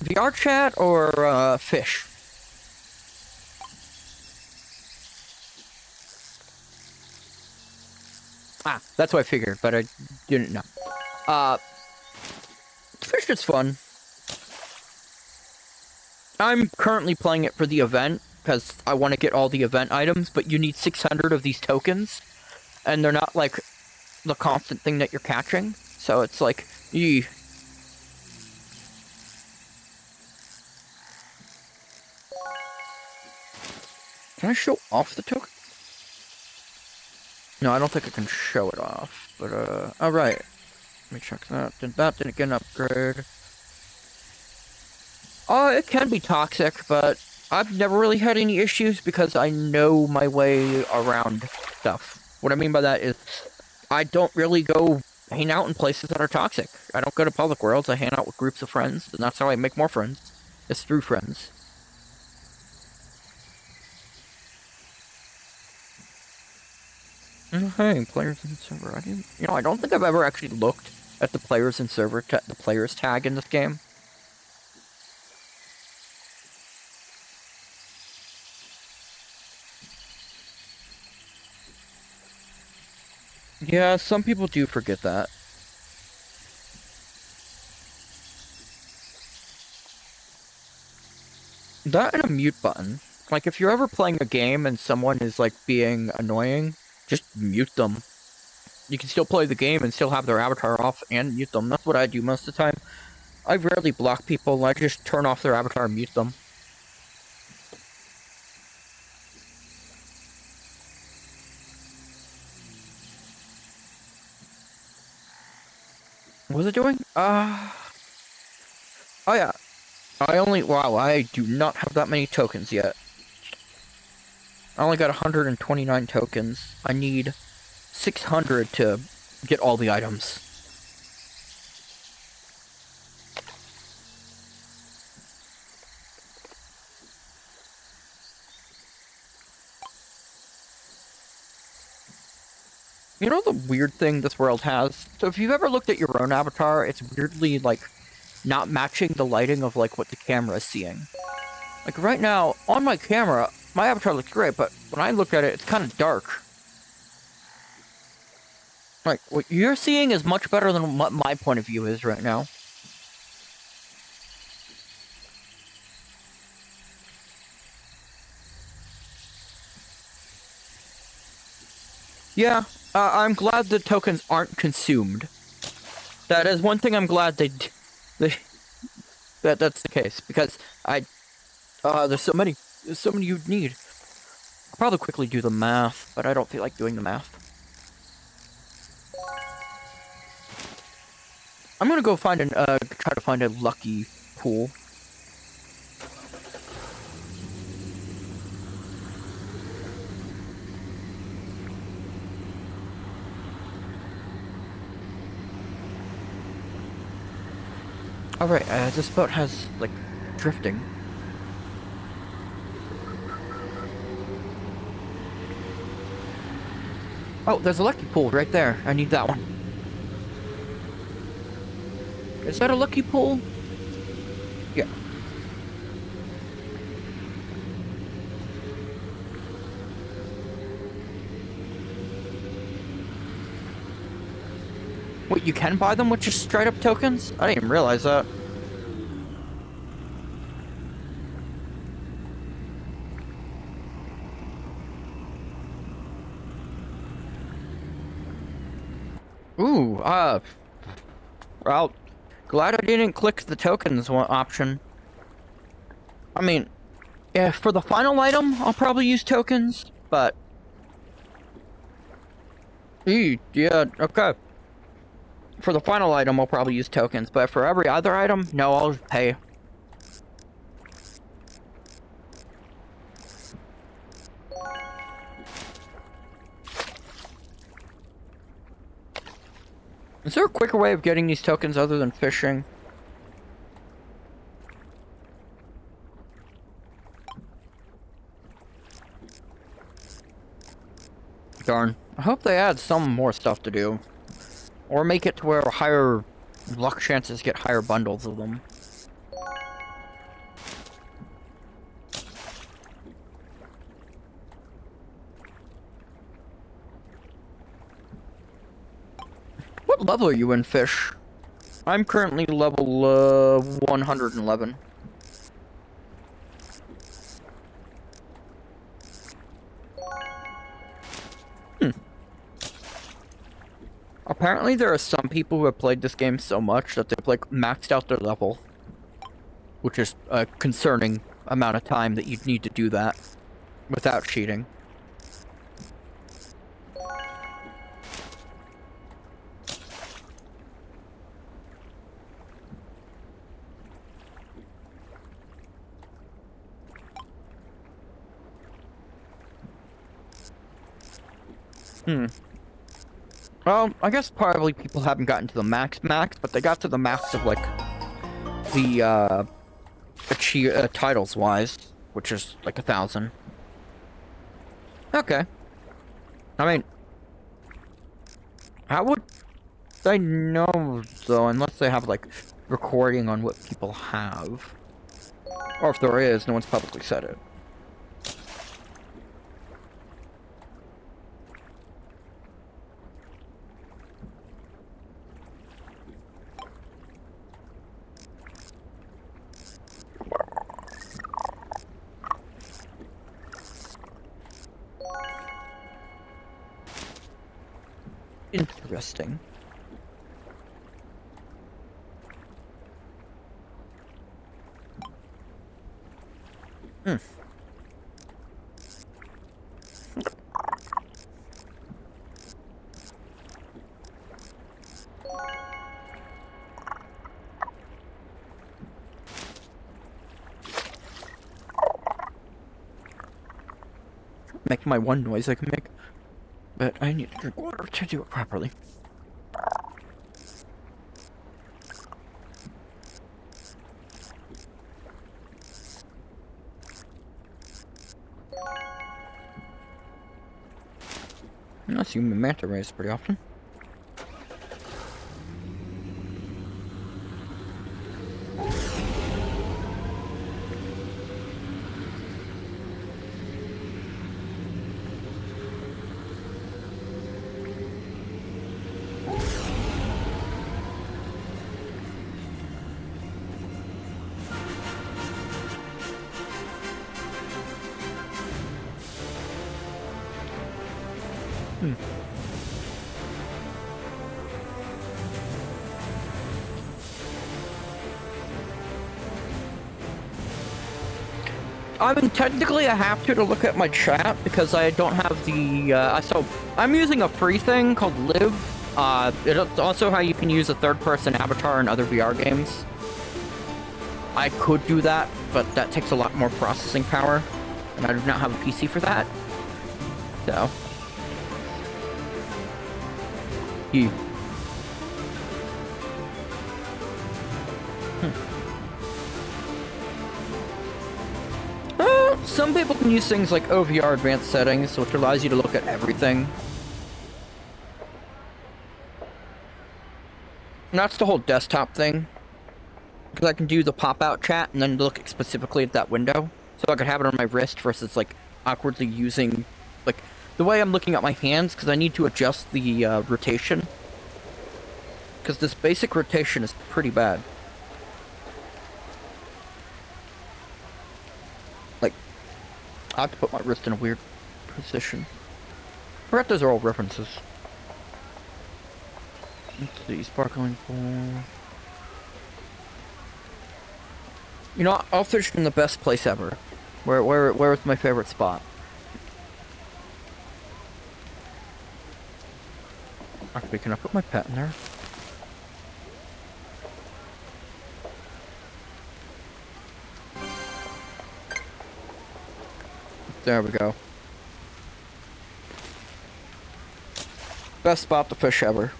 VRChat or fish? That's what I figured, but I didn't know. Fish is fun. I'm currently playing it for the event, because I want to get all the event items, but you need 600 of these tokens, and they're not, like, the constant thing that you're catching, so it's like, eeh. Can I show off the token? No, I don't think I can show it off, but, alright. Let me check that. That didn't get an upgrade. It can be toxic, but I've never really had any issues because I know my way around stuff. What I mean by that is, I don't really go hang out in places that are toxic. I don't go to public worlds, I hang out with groups of friends, and that's how I make more friends. It's through friends. Hey, players in server. I don't think I've ever actually looked at the players in server, the players tag in this game. Yeah, some people do forget that. That and a mute button. Like, if you're ever playing a game and someone is, like, being annoying, just mute them. You can still play the game and still have their avatar off and mute them. That's what I do most of the time. I rarely block people, I just turn off their avatar and mute them. What was it doing? Oh yeah. Wow, I do not have that many tokens yet. I only got 129 tokens. I need 600 to get all the items. You know the weird thing this world has? So if you've ever looked at your own avatar, it's weirdly, like, not matching the lighting of, like, what the camera is seeing. Like, right now, on my camera, my avatar looks great, but when I look at it, it's kind of dark. Like, what you're seeing is much better than what my point of view is right now. Yeah, I'm glad the tokens aren't consumed. That is one thing I'm glad that's the case, because there's so many you'd need. I'll probably quickly do the math, but I don't feel like doing the math. I'm gonna go find try to find a lucky pool. Alright, this boat has, like, drifting. Oh, there's a lucky pool right there. I need that one. Is that a lucky pull? Yeah. Wait, you can buy them with just straight up tokens? I didn't even realize that. Ooh, well, glad I didn't click the tokens one option. I mean, yeah, for the final item, I'll probably use tokens, but... Yeah, okay. For the final item, I'll probably use tokens, but for every other item, no, I'll just pay. Is there a quicker way of getting these tokens other than fishing? Darn. I hope they add some more stuff to do. Or make it to where higher luck chances get higher bundles of them. What level are you in, fish? I'm currently level 111. Apparently there are some people who have played this game so much that they've, like, maxed out their level. Which is a concerning amount of time that you'd need to do that without cheating. Well, I guess probably people haven't gotten to the max, but they got to the max of, like, the, titles-wise, which is, like, 1,000. Okay. I mean, how would they know, though, unless they have, like, recording on what people have? Or if there is, no one's publicly said it. Interesting. Make my one noise I can make, but I need to drink water to do it properly. I see manta rays pretty often. I mean, technically I have to look at my chat because I don't have the, so I'm using a free thing called Live. It's also how you can use a third-person avatar in other VR games. I could do that, but that takes a lot more processing power, and I do not have a PC for that. So. Some people can use things like OVR advanced settings, which allows you to look at everything. And that's the whole desktop thing. Because I can do the pop-out chat and then look specifically at that window. So I could have it on my wrist versus, like, awkwardly using, like, the way I'm looking at my hands, because I need to adjust the rotation. Because this basic rotation is pretty bad. Like, I have to put my wrist in a weird position. I forgot those are all references. Let's see, sparkling pool. You know, I'll fish in the best place ever. Where is my favorite spot? Actually, can I put my pet in there? There we go. Best spot to fish ever.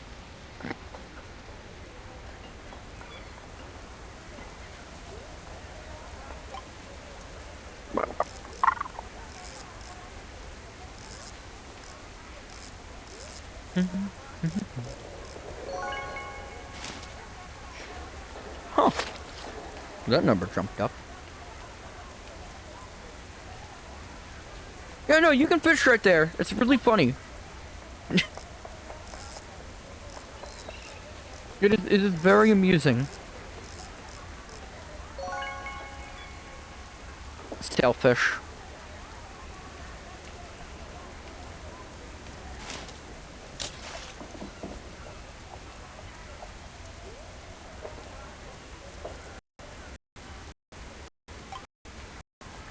Huh. That number jumped up. Yeah, no, you can fish right there. It's really funny. It is very amusing. Sailfish.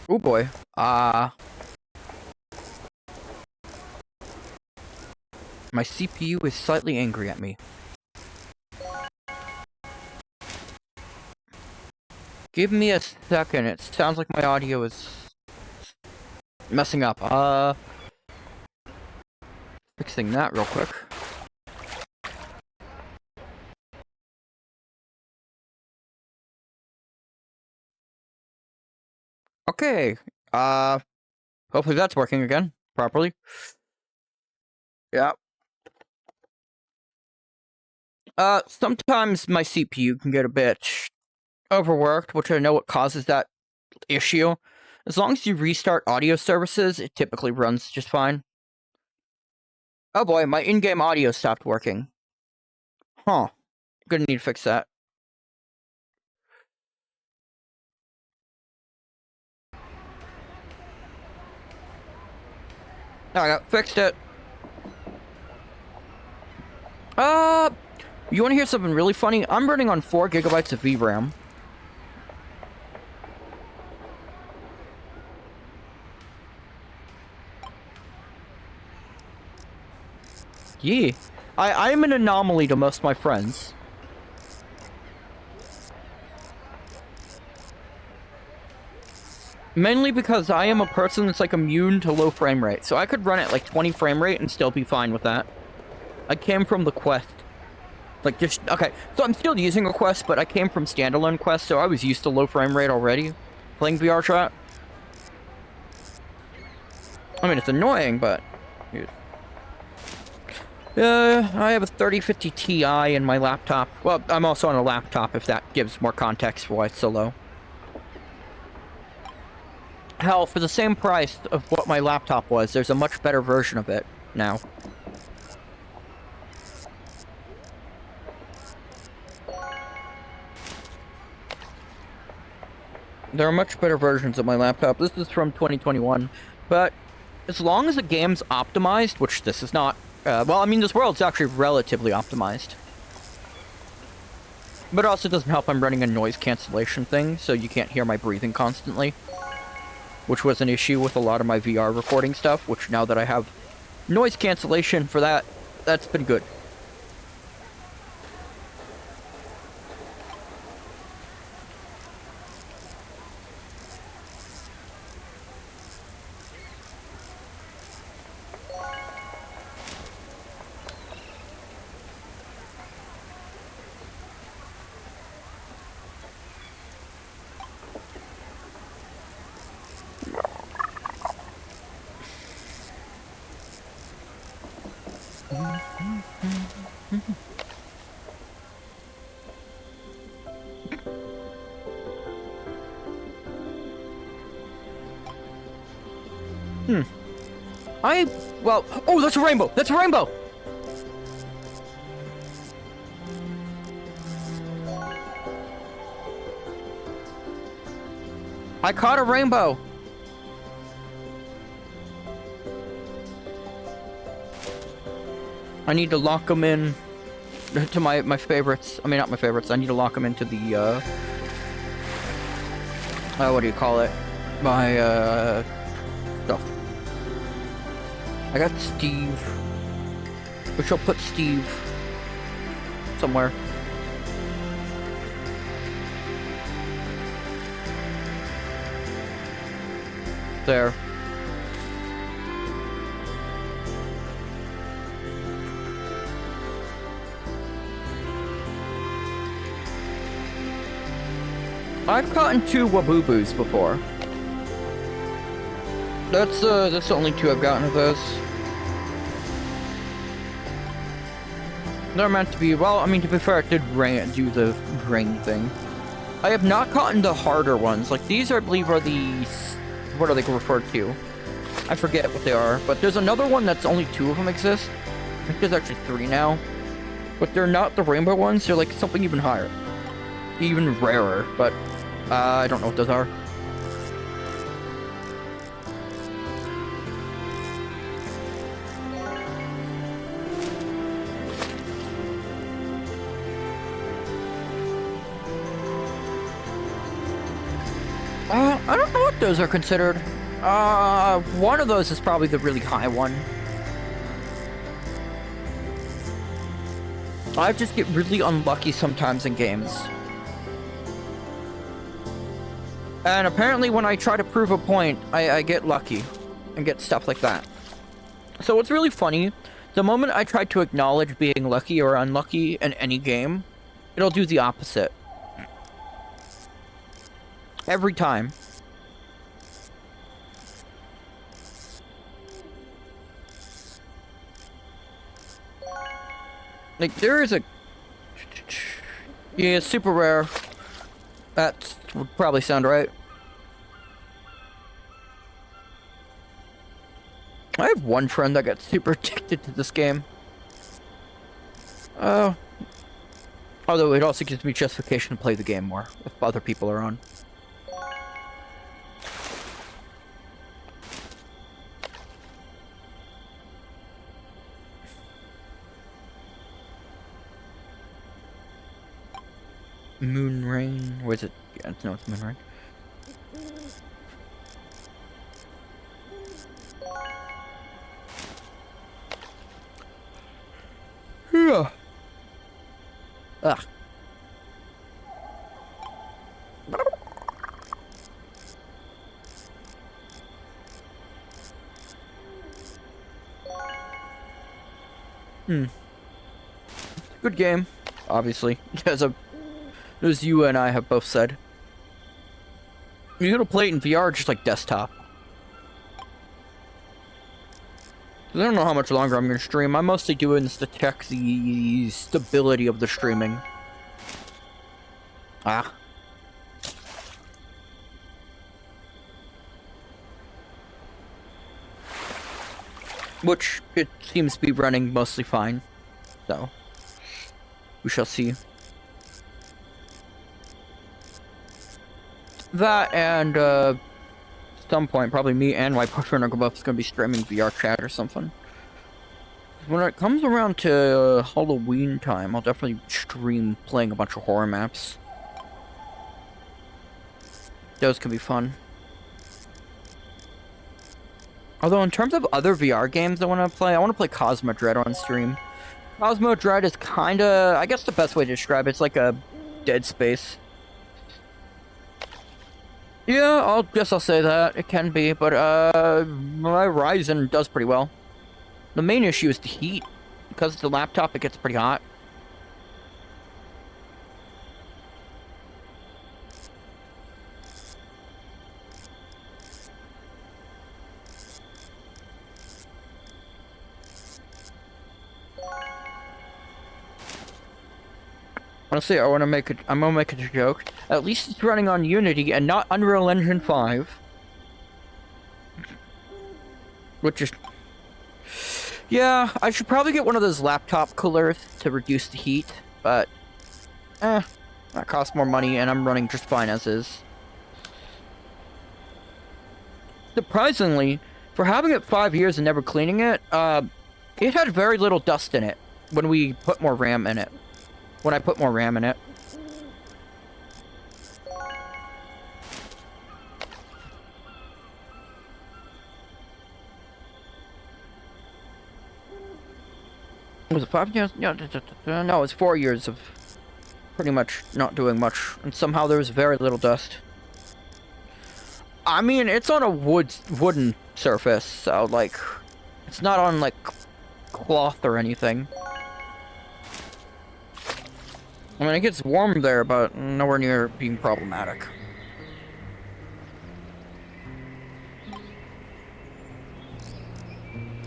Oh boy. My CPU is slightly angry at me. Give me a second. It sounds like my audio is messing up. Fixing that real quick. Okay. Hopefully that's working again properly. Yeah. Sometimes my CPU can get a bit overworked, which I know what causes that issue. As long as you restart audio services, it typically runs just fine. Oh boy, my in-game audio stopped working. Huh. Gonna need to fix that. Alright, fixed it. You wanna hear something really funny? I'm running on 4 gigabytes of VRAM. Yeah. I'm an anomaly to most of my friends. Mainly because I am a person that's like immune to low frame rate. So I could run at like 20 frame rate and still be fine with that. I came from the Quest. Like just, okay, so I'm still using a Quest, but I came from standalone Quest, so I was used to low frame rate already. Playing VRChat. I mean, it's annoying, but... Dude. I have a 3050 Ti in my laptop. Well, I'm also on a laptop, if that gives more context for why it's so low. Hell, for the same price of what my laptop was, there's a much better version of it now. There are much better versions of my laptop. This is from 2021, but as long as the game's optimized, which this is not, well, I mean, this world's actually relatively optimized. But it also doesn't help I'm running a noise cancellation thing, so you can't hear my breathing constantly. Which was an issue with a lot of my VR recording stuff, which now that I have noise cancellation for that, that's been good. Well, oh, that's a rainbow! That's a rainbow! I caught a rainbow! I need to lock them in to my favorites. I mean, not my favorites. I need to lock them into the, what do you call it? My, stuff. I got Steve. Which I'll put Steve somewhere. There. I've gotten 2 Waboobos before. That's the only 2 I've gotten of those. They're meant to be, well, I mean, to be fair, it did do the rain thing. I have not gotten the harder ones. Like, these, I believe, are the... What are they referred to? I forget what they are. But there's another one that's only 2 of them exist. I think there's actually 3 now. But they're not the rainbow ones. They're, like, something even higher. Even rarer, but... I don't know what those are. I don't know what those are considered. One of those is probably the really high one. I just get really unlucky sometimes in games. And apparently when I try to prove a point, I get lucky and get stuff like that. So what's really funny, the moment I try to acknowledge being lucky or unlucky in any game, it'll do the opposite. Every time. Like, there is a... Yeah, super rare. That would probably sound right. I have one friend that got super addicted to this game. Although it also gives me justification to play the game more if other people are on. Moon Rain. Where is it? Yeah, no, it's Moon Rain. Yeah. Ah. Good game, obviously. As you and I have both said. You're gonna play it in VR, just like desktop. I don't know how much longer I'm gonna stream. I'm mostly doing this to check the stability of the streaming. Ah. Which, it seems to be running mostly fine. So, we shall see. That and, some point, probably me and my boyfriend are both gonna be streaming VRChat or something. When it comes around to Halloween time, I'll definitely stream playing a bunch of horror maps. Those can be fun. Although in terms of other VR games I want to play Cosmo Dread on stream. Cosmo Dread is kinda, I guess the best way to describe it's like a Dead Space. Yeah, I'll say that. It can be, but, my Ryzen does pretty well. The main issue is the heat. Because it's the laptop, it gets pretty hot. Honestly, I'm gonna make a joke. At least it's running on Unity and not Unreal Engine 5. Which is Yeah, I should probably get one of those laptop coolers to reduce the heat, but that costs more money and I'm running just fine as is. Surprisingly, for having it 5 years and never cleaning it, it had very little dust in it when we put more RAM in it. When I put more RAM in it. Was it 5 years? No, it's 4 years of pretty much not doing much, and somehow there was very little dust. I mean, it's on a wooden surface, so like, it's not on like cloth or anything. I mean, it gets warm there, but nowhere near being problematic.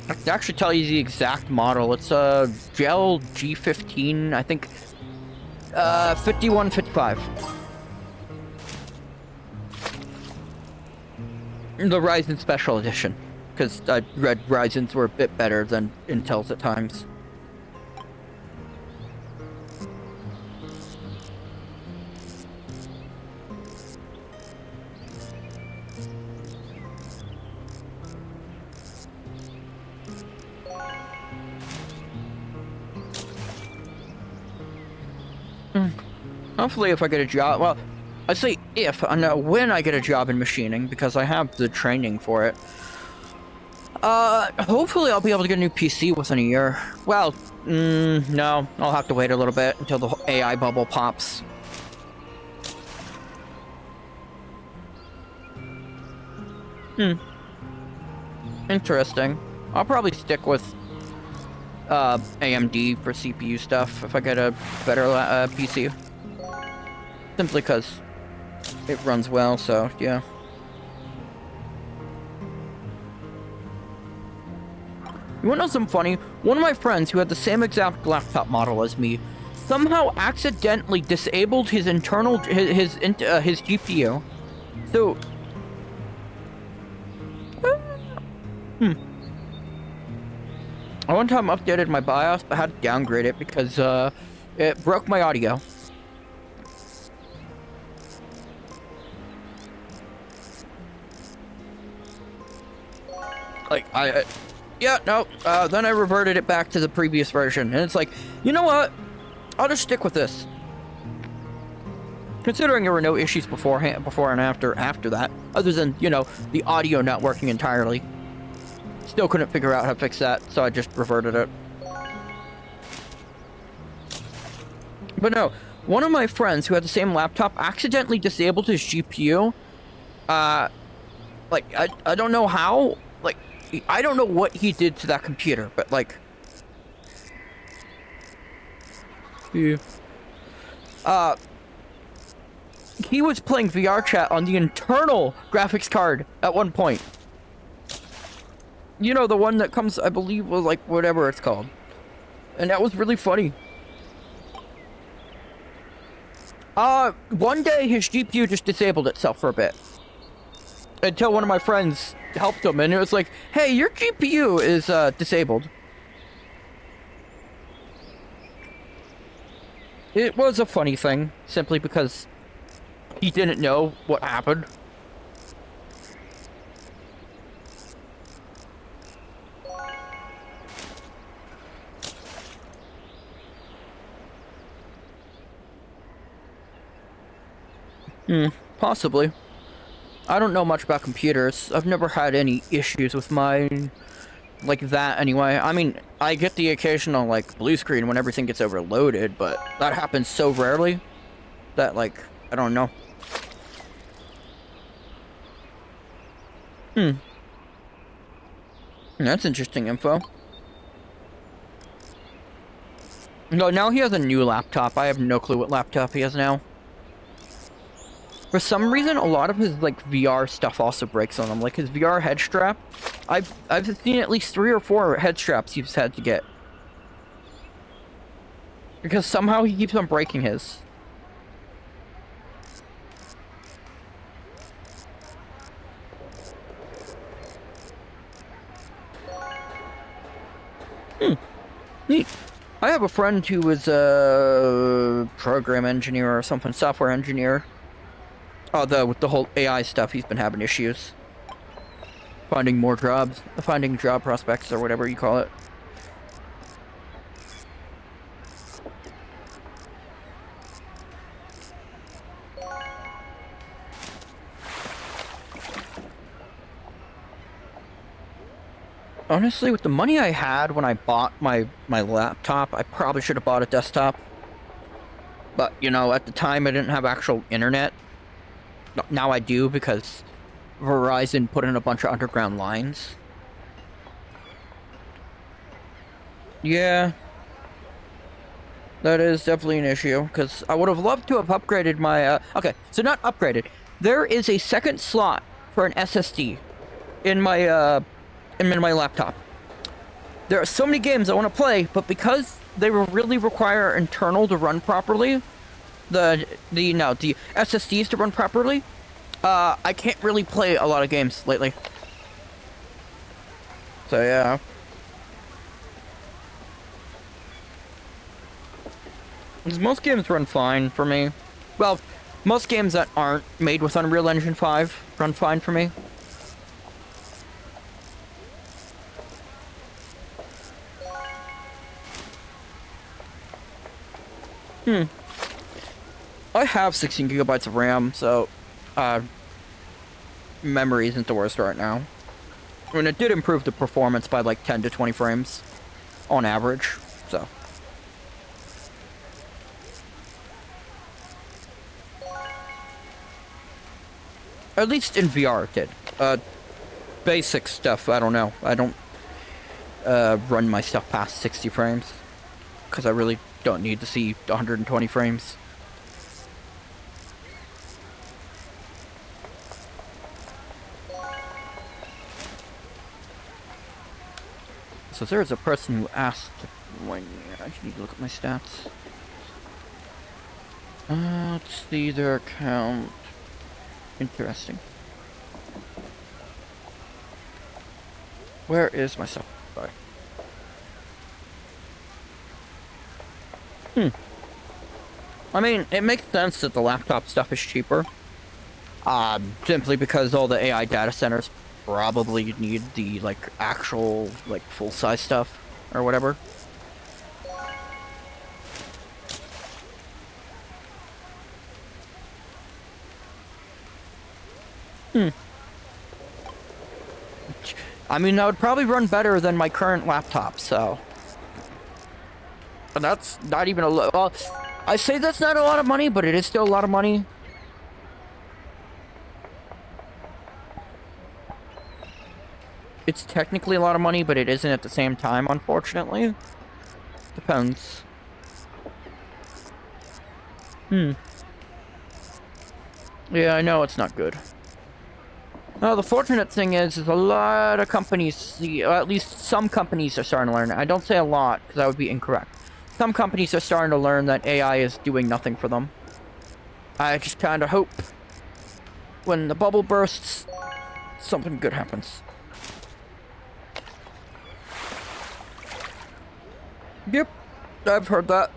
I can actually tell you the exact model. It's a Gel G15, I think, 5155. The Ryzen Special Edition, because I read Ryzen's were a bit better than Intel's at times. Hopefully if I get a job, well, I say if, I know when I get a job in machining, because I have the training for it. Hopefully I'll be able to get a new PC within a year. Well, no, I'll have to wait a little bit until the AI bubble pops. Interesting. I'll probably stick with AMD for CPU stuff if I get a better PC. Simply because it runs well, so yeah. You wanna know something funny? One of my friends who had the same exact laptop model as me somehow accidentally disabled his internal his GPU. So I one time updated my BIOS, but had to downgrade it because it broke my audio. Like then I reverted it back to the previous version, and it's like, you know what? I'll just stick with this. Considering there were no issues before and after that, other than, you know, the audio not working entirely. Still couldn't figure out how to fix that, so I just reverted it. But no, one of my friends who had the same laptop accidentally disabled his GPU. Like, I don't know how, like, I don't know what he did to that computer, but like... Yeah. He was playing VRChat on the internal graphics card at one point. You know, the one that comes, I believe, with like whatever it's called. And that was really funny. One day his GPU just disabled itself for a bit. Until one of my friends helped him, and it was like, hey, your GPU is, disabled. It was a funny thing, simply because he didn't know what happened. Possibly. I don't know much about computers. I've never had any issues with mine like that anyway. I mean, I get the occasional, like, blue screen when everything gets overloaded, but that happens so rarely that, like, I don't know. That's interesting info. No, now he has a new laptop. I have no clue what laptop he has now. For some reason, a lot of his, like, VR stuff also breaks on him. Like, his VR head strap. I've seen at least 3 or 4 head straps he's had to get. Because somehow he keeps on breaking his. I have a friend who is a program engineer or something, software engineer. Although with the whole AI stuff, he's been having issues finding more jobs, finding job prospects or whatever you call it. Honestly, with the money I had when I bought my laptop, I probably should have bought a desktop. But, you know, at the time I didn't have actual internet. Now I do because Verizon put in a bunch of underground lines. Yeah. That is definitely an issue, because I would have loved to have upgraded my, okay, so not upgraded. There is a second slot for an SSD in my laptop. There are so many games I want to play, but because they really require internal to run properly, the SSDs to run properly, I can't really play a lot of games lately. So yeah. Most games run fine for me. Well, most games that aren't made with Unreal Engine 5 run fine for me. I have 16 gigabytes of RAM, so memory isn't the worst right now. I mean, it did improve the performance by like 10 to 20 frames on average, so. At least in VR it did. Basic stuff, I don't know. I don't run my stuff past 60 frames, because I really don't need to see 120 frames. So there's a person who asked when I need to look at my stats. Let's see their account. Interesting. Where is my stuff? Sorry. I mean, it makes sense that the laptop stuff is cheaper. Simply because all the AI data centers probably need the, like, actual, like, full-size stuff, or whatever. I mean, that would probably run better than my current laptop, so. And that's not even a lot. Well, I say that's not a lot of money, but it is still a lot of money. It's technically a lot of money, but it isn't at the same time, unfortunately. Depends. Yeah, I know it's not good. Well, the fortunate thing is a lot of companies, at least some companies are starting to learn. I don't say a lot, because that would be incorrect. Some companies are starting to learn that AI is doing nothing for them. I just kind of hope when the bubble bursts, something good happens. Yep, I've heard that.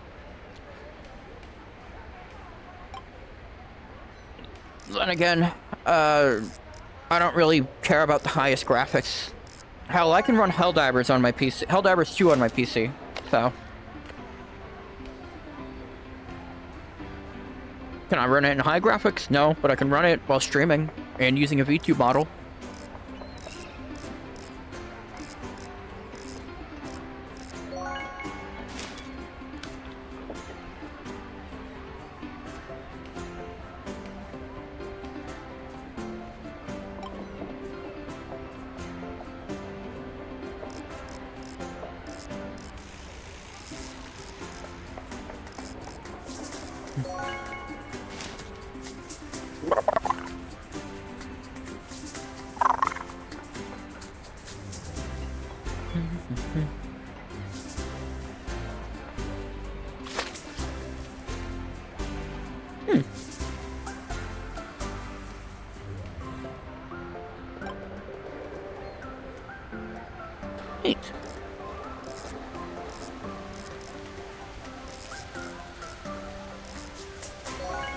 Then again, I don't really care about the highest graphics. Hell, I can run Helldivers on my PC. Helldivers 2 on my PC, so. Can I run it in high graphics? No, but I can run it while streaming and using a VTube model.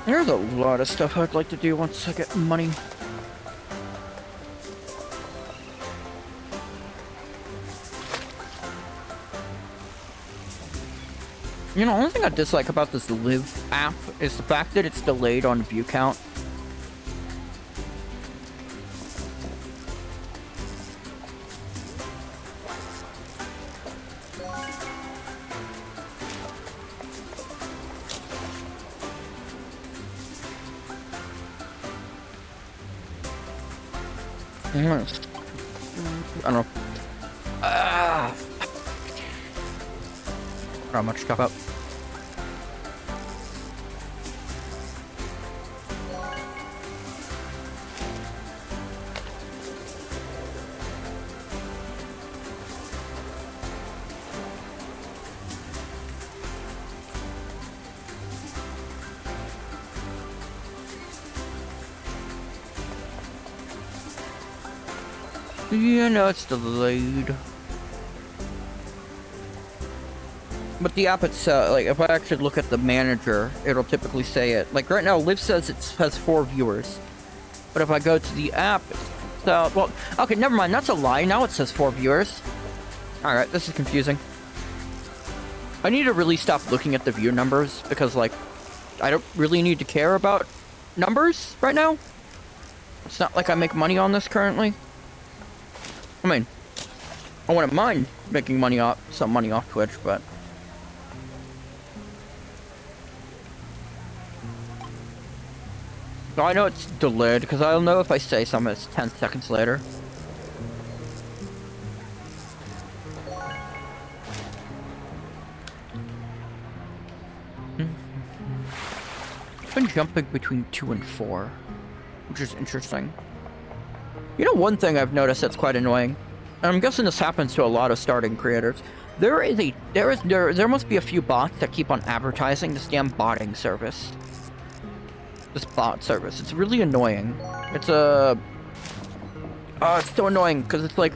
There's a lot of stuff I'd like to do once I get money. You know, the only thing I dislike about this Live app is the fact that it's delayed on view count. I don't know. Not much stuff up. Yeah, no, it's delayed. But the app itself, like, if I actually look at the manager, it'll typically say it. Like, right now, Liv says it has 4 viewers. But if I go to the app, well, okay, never mind, that's a lie. Now it says 4 viewers. Alright, this is confusing. I need to really stop looking at the view numbers, because, like, I don't really need to care about numbers right now. It's not like I make money on this currently. I mean, I wouldn't mind making some money off Twitch, but I know it's delayed because I'll know if I say something it's 10 seconds later. I've been jumping between 2 and 4, which is interesting. You know, one thing I've noticed that's quite annoying, and I'm guessing this happens to a lot of starting creators. There must be a few bots that keep on advertising this damn botting service. This bot service. It's really annoying. It's it's so annoying because it's like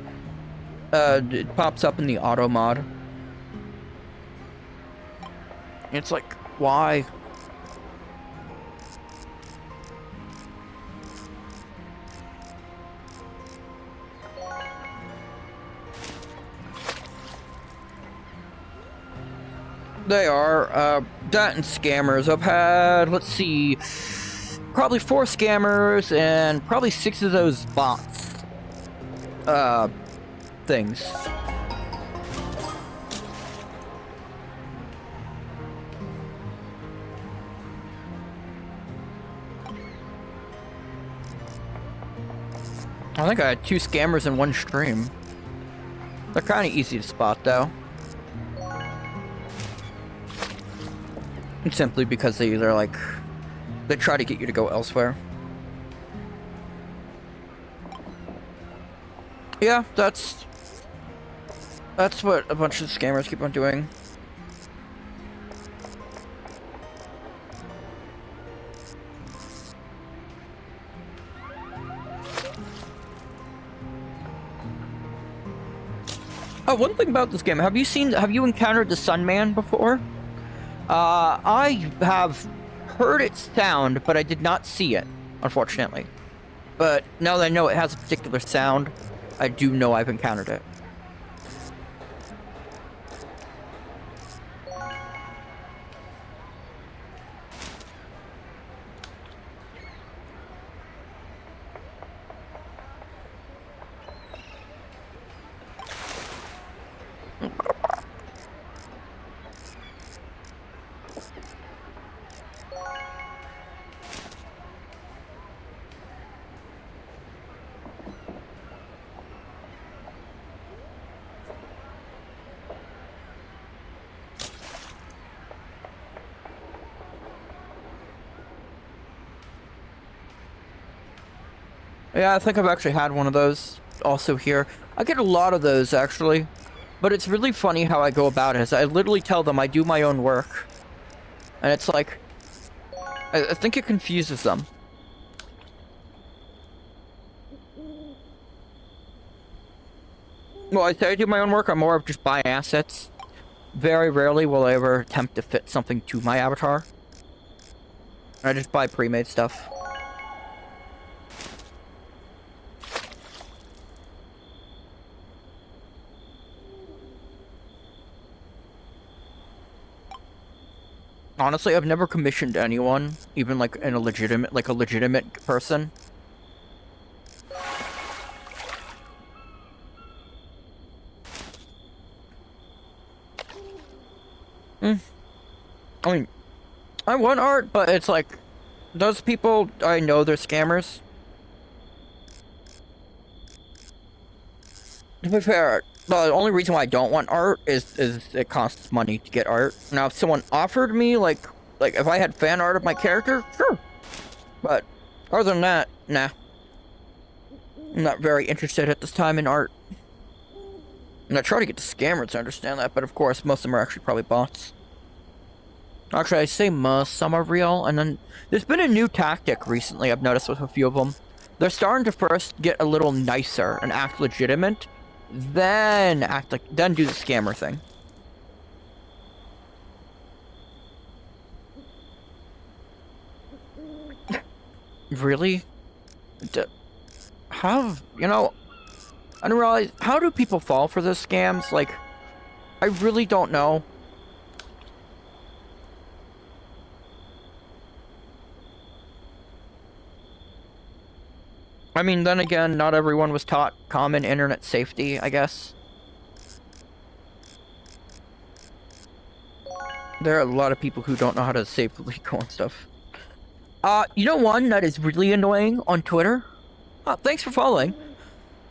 it pops up in the auto mod. It's like, why? They are, that and scammers. I've had, let's see, probably 4 scammers and probably 6 of those bots. Things. I think I had 2 scammers in one stream. They're kind of easy to spot, though. Simply because they either, like, they try to get you to go elsewhere. Yeah, that's what a bunch of scammers keep on doing. Oh, one thing about this game, have you encountered the Sunman before? I have heard its sound, but I did not see it, unfortunately. But now that I know it has a particular sound, I do know I've encountered it. Yeah, I think I've actually had one of those also here. I get a lot of those, actually. But it's really funny how I go about it. Is I literally tell them I do my own work. And it's like, I think it confuses them. Well, I say I do my own work. I'm more of just buy assets. Very rarely will I ever attempt to fit something to my avatar. I just buy pre-made stuff. Honestly, I've never commissioned anyone, even like a legitimate person. I mean, I want art, but it's like, those people, I know they're scammers. To be fair, the only reason why I don't want art is it costs money to get art. Now, if someone offered me, like if I had fan art of my character, sure. But other than that, nah. I'm not very interested at this time in art. And I try to get the scammers to understand that, but of course, most of them are actually probably bots. Actually, I say most, some are real, and then there's been a new tactic recently I've noticed with a few of them. They're starting to first get a little nicer and act legitimate, then do the scammer thing. Really? How, you know, I don't realize, how do people fall for those scams? Like, I really don't know. I mean, then again, not everyone was taught common internet safety, I guess. There are a lot of people who don't know how to safely go and stuff. You know one that is really annoying on Twitter? Thanks for following.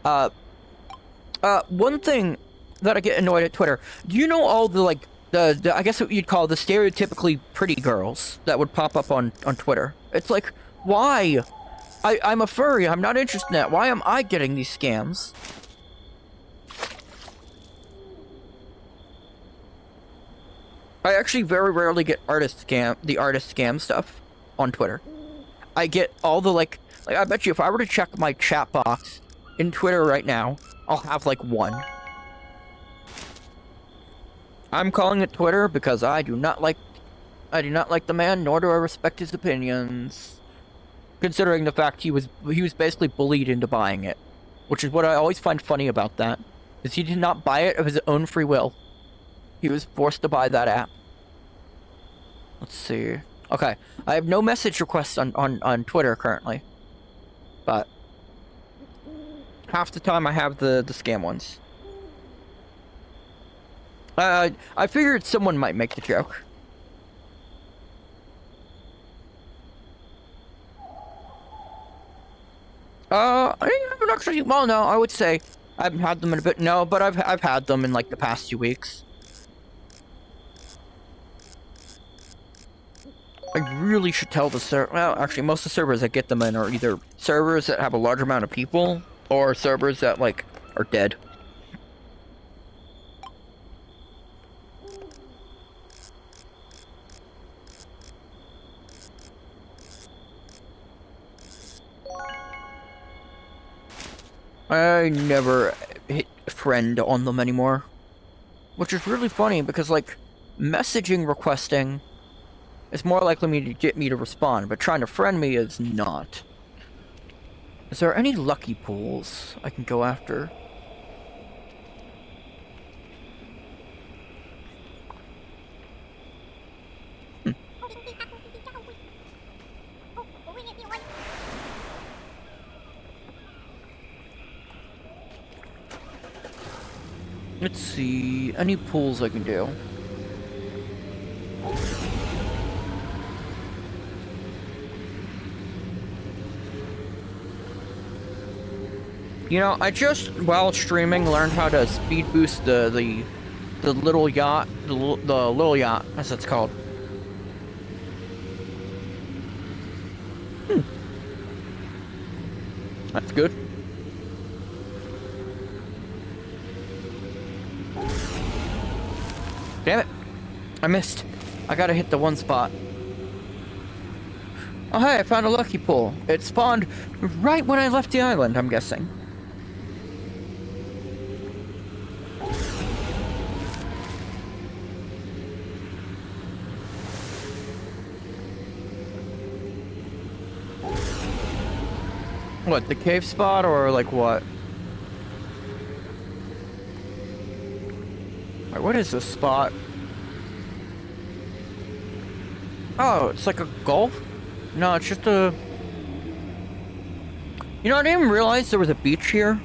One thing that I get annoyed at Twitter, do you know all the, like, the I guess what you'd call the stereotypically pretty girls that would pop up on Twitter? It's like, why? I'm a furry, I'm not interested in that. Why am I getting these scams? I actually very rarely get the artist scam stuff on Twitter. I get all the, like, I bet you if I were to check my chat box in Twitter right now, I'll have, like, one. I'm calling it Twitter because I do not like the man, nor do I respect his opinions. Considering the fact he was basically bullied into buying it. Which is what I always find funny about that. Is he did not buy it of his own free will. He was forced to buy that app. Let's see. Okay, I have no message requests on Twitter currently. But half the time I have the scam ones. I figured someone might make the joke. I haven't actually. Well, no, I would say I haven't had them in a bit. No, but I've had them in like the past 2 weeks. I really should tell the server. Well, actually, most of the servers that get them in are either servers that have a large amount of people or servers that like are dead. I never hit friend on them anymore. Which is really funny because, like, messaging requesting is more likely to get me to respond, but trying to friend me is not. Is there any lucky pools I can go after? Let's see, any pools I can do. You know, I just, while streaming, learned how to speed boost the little yacht, the little yacht, as it's called. That's good. Damn it. I missed. I gotta hit the one spot. Oh hey, I found a lucky pool. It spawned right when I left the island, I'm guessing. What, the cave spot or like what? Wait, what is this spot? Oh, it's like a gulf? No, it's just a... You know, I didn't even realize there was a beach here.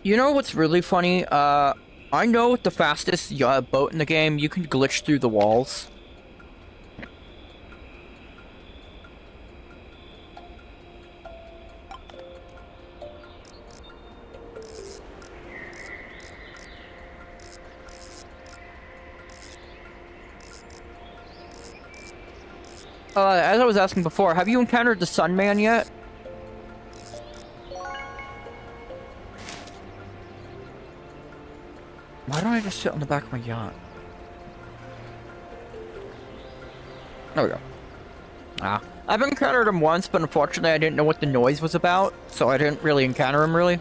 You know what's really funny? I know with the fastest boat in the game, you can glitch through the walls. As I was asking before, have you encountered the Sun Man yet? Why don't I just sit on the back of my yacht? There we go. Ah. I've encountered him once, but unfortunately I didn't know what the noise was about, so I didn't really encounter him, really.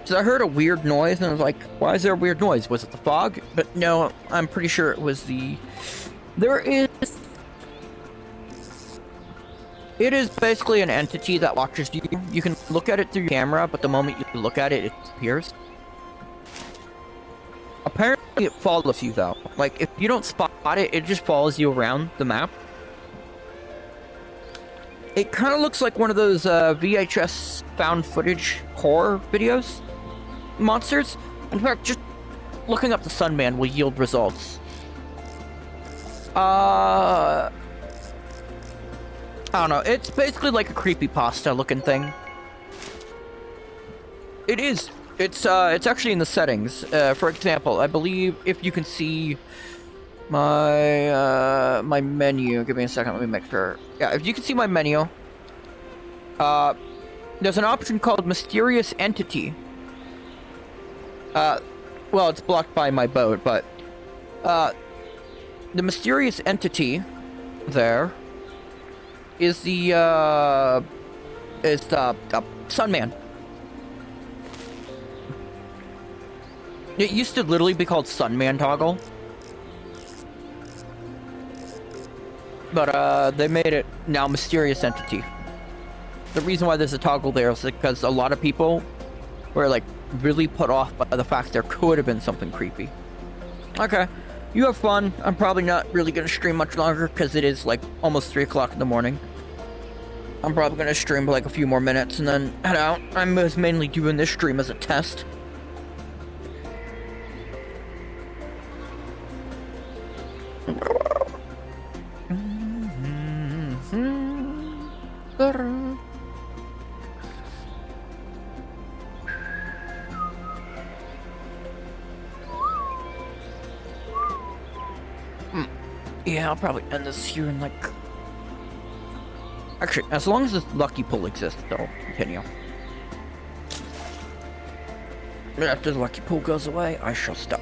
So I heard a weird noise, and I was like, why is there a weird noise? Was it the fog? But no, I'm pretty sure it was the... It is basically an entity that watches you. You can look at it through your camera, but the moment you look at it, it disappears. Apparently it follows you, though. Like, if you don't spot it, it just follows you around the map. It kind of looks like one of those VHS found footage horror videos. Monsters. In fact, just looking up the Sun Man will yield results. I don't know. It's basically like a creepypasta looking thing. It is. It's actually in the settings. For example, I believe if you can see my my menu. Give me a second. Let me make sure. Yeah, if you can see my menu, there's an option called Mysterious Entity. Well, it's blocked by my boat, but the Mysterious Entity there is the Sun Man. It used to literally be called Sun Man Toggle, but they made it now Mysterious Entity. The reason why there's a toggle there is because a lot of people were like really put off by the fact there could have been something creepy. Okay, you have fun. I'm probably not really gonna stream much longer because it is like almost 3 o'clock in the morning. I'm probably gonna stream for like a few more minutes and then head out. I'm mainly doing this stream as a test. Yeah, I'll probably end this here in like... Actually, as long as this lucky pull exists, I'll continue. And after the lucky pull goes away, I shall stop.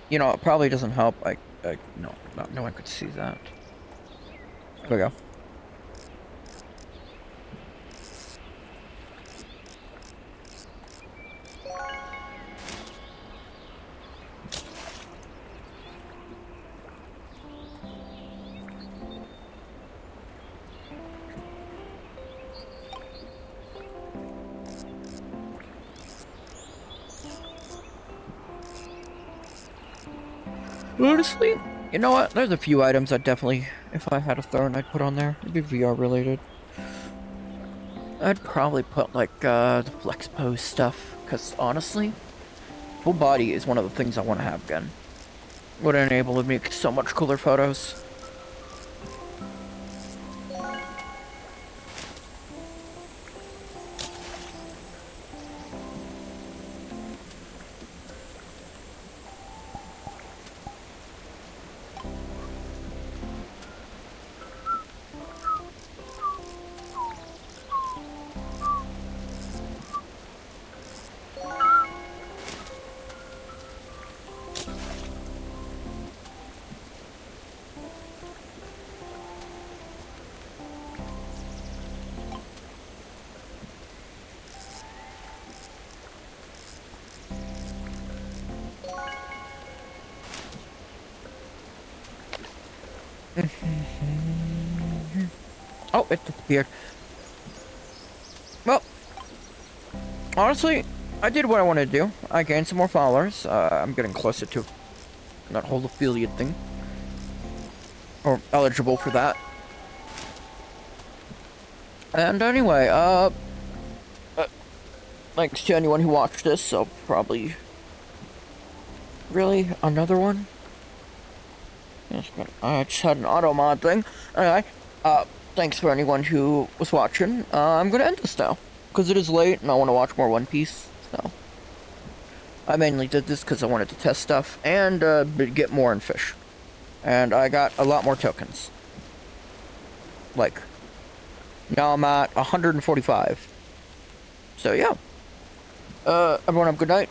You know, it probably doesn't help. No one could see that. There we go. Honestly, you know what? There's a few items I'd definitely, if I had a throne, I'd put on there. It'd be VR related. I'd probably put like the flex pose stuff, because honestly, full body is one of the things I want to have again. Would enable to make so much cooler photos. Oh, it disappeared. Well, honestly, I did what I wanted to do. I gained some more followers. I'm getting closer to that whole affiliate thing. Or eligible for that. And anyway, thanks to anyone who watched this, I'll probably... Really? Another one? Yes, but I just had an auto mod thing. Anyway, thanks for anyone who was watching. I'm gonna end this now. Because it is late and I want to watch more One Piece, so... I mainly did this because I wanted to test stuff and, get more in fish. And I got a lot more tokens. Like... Now I'm at 145. So yeah. Everyone have a good night.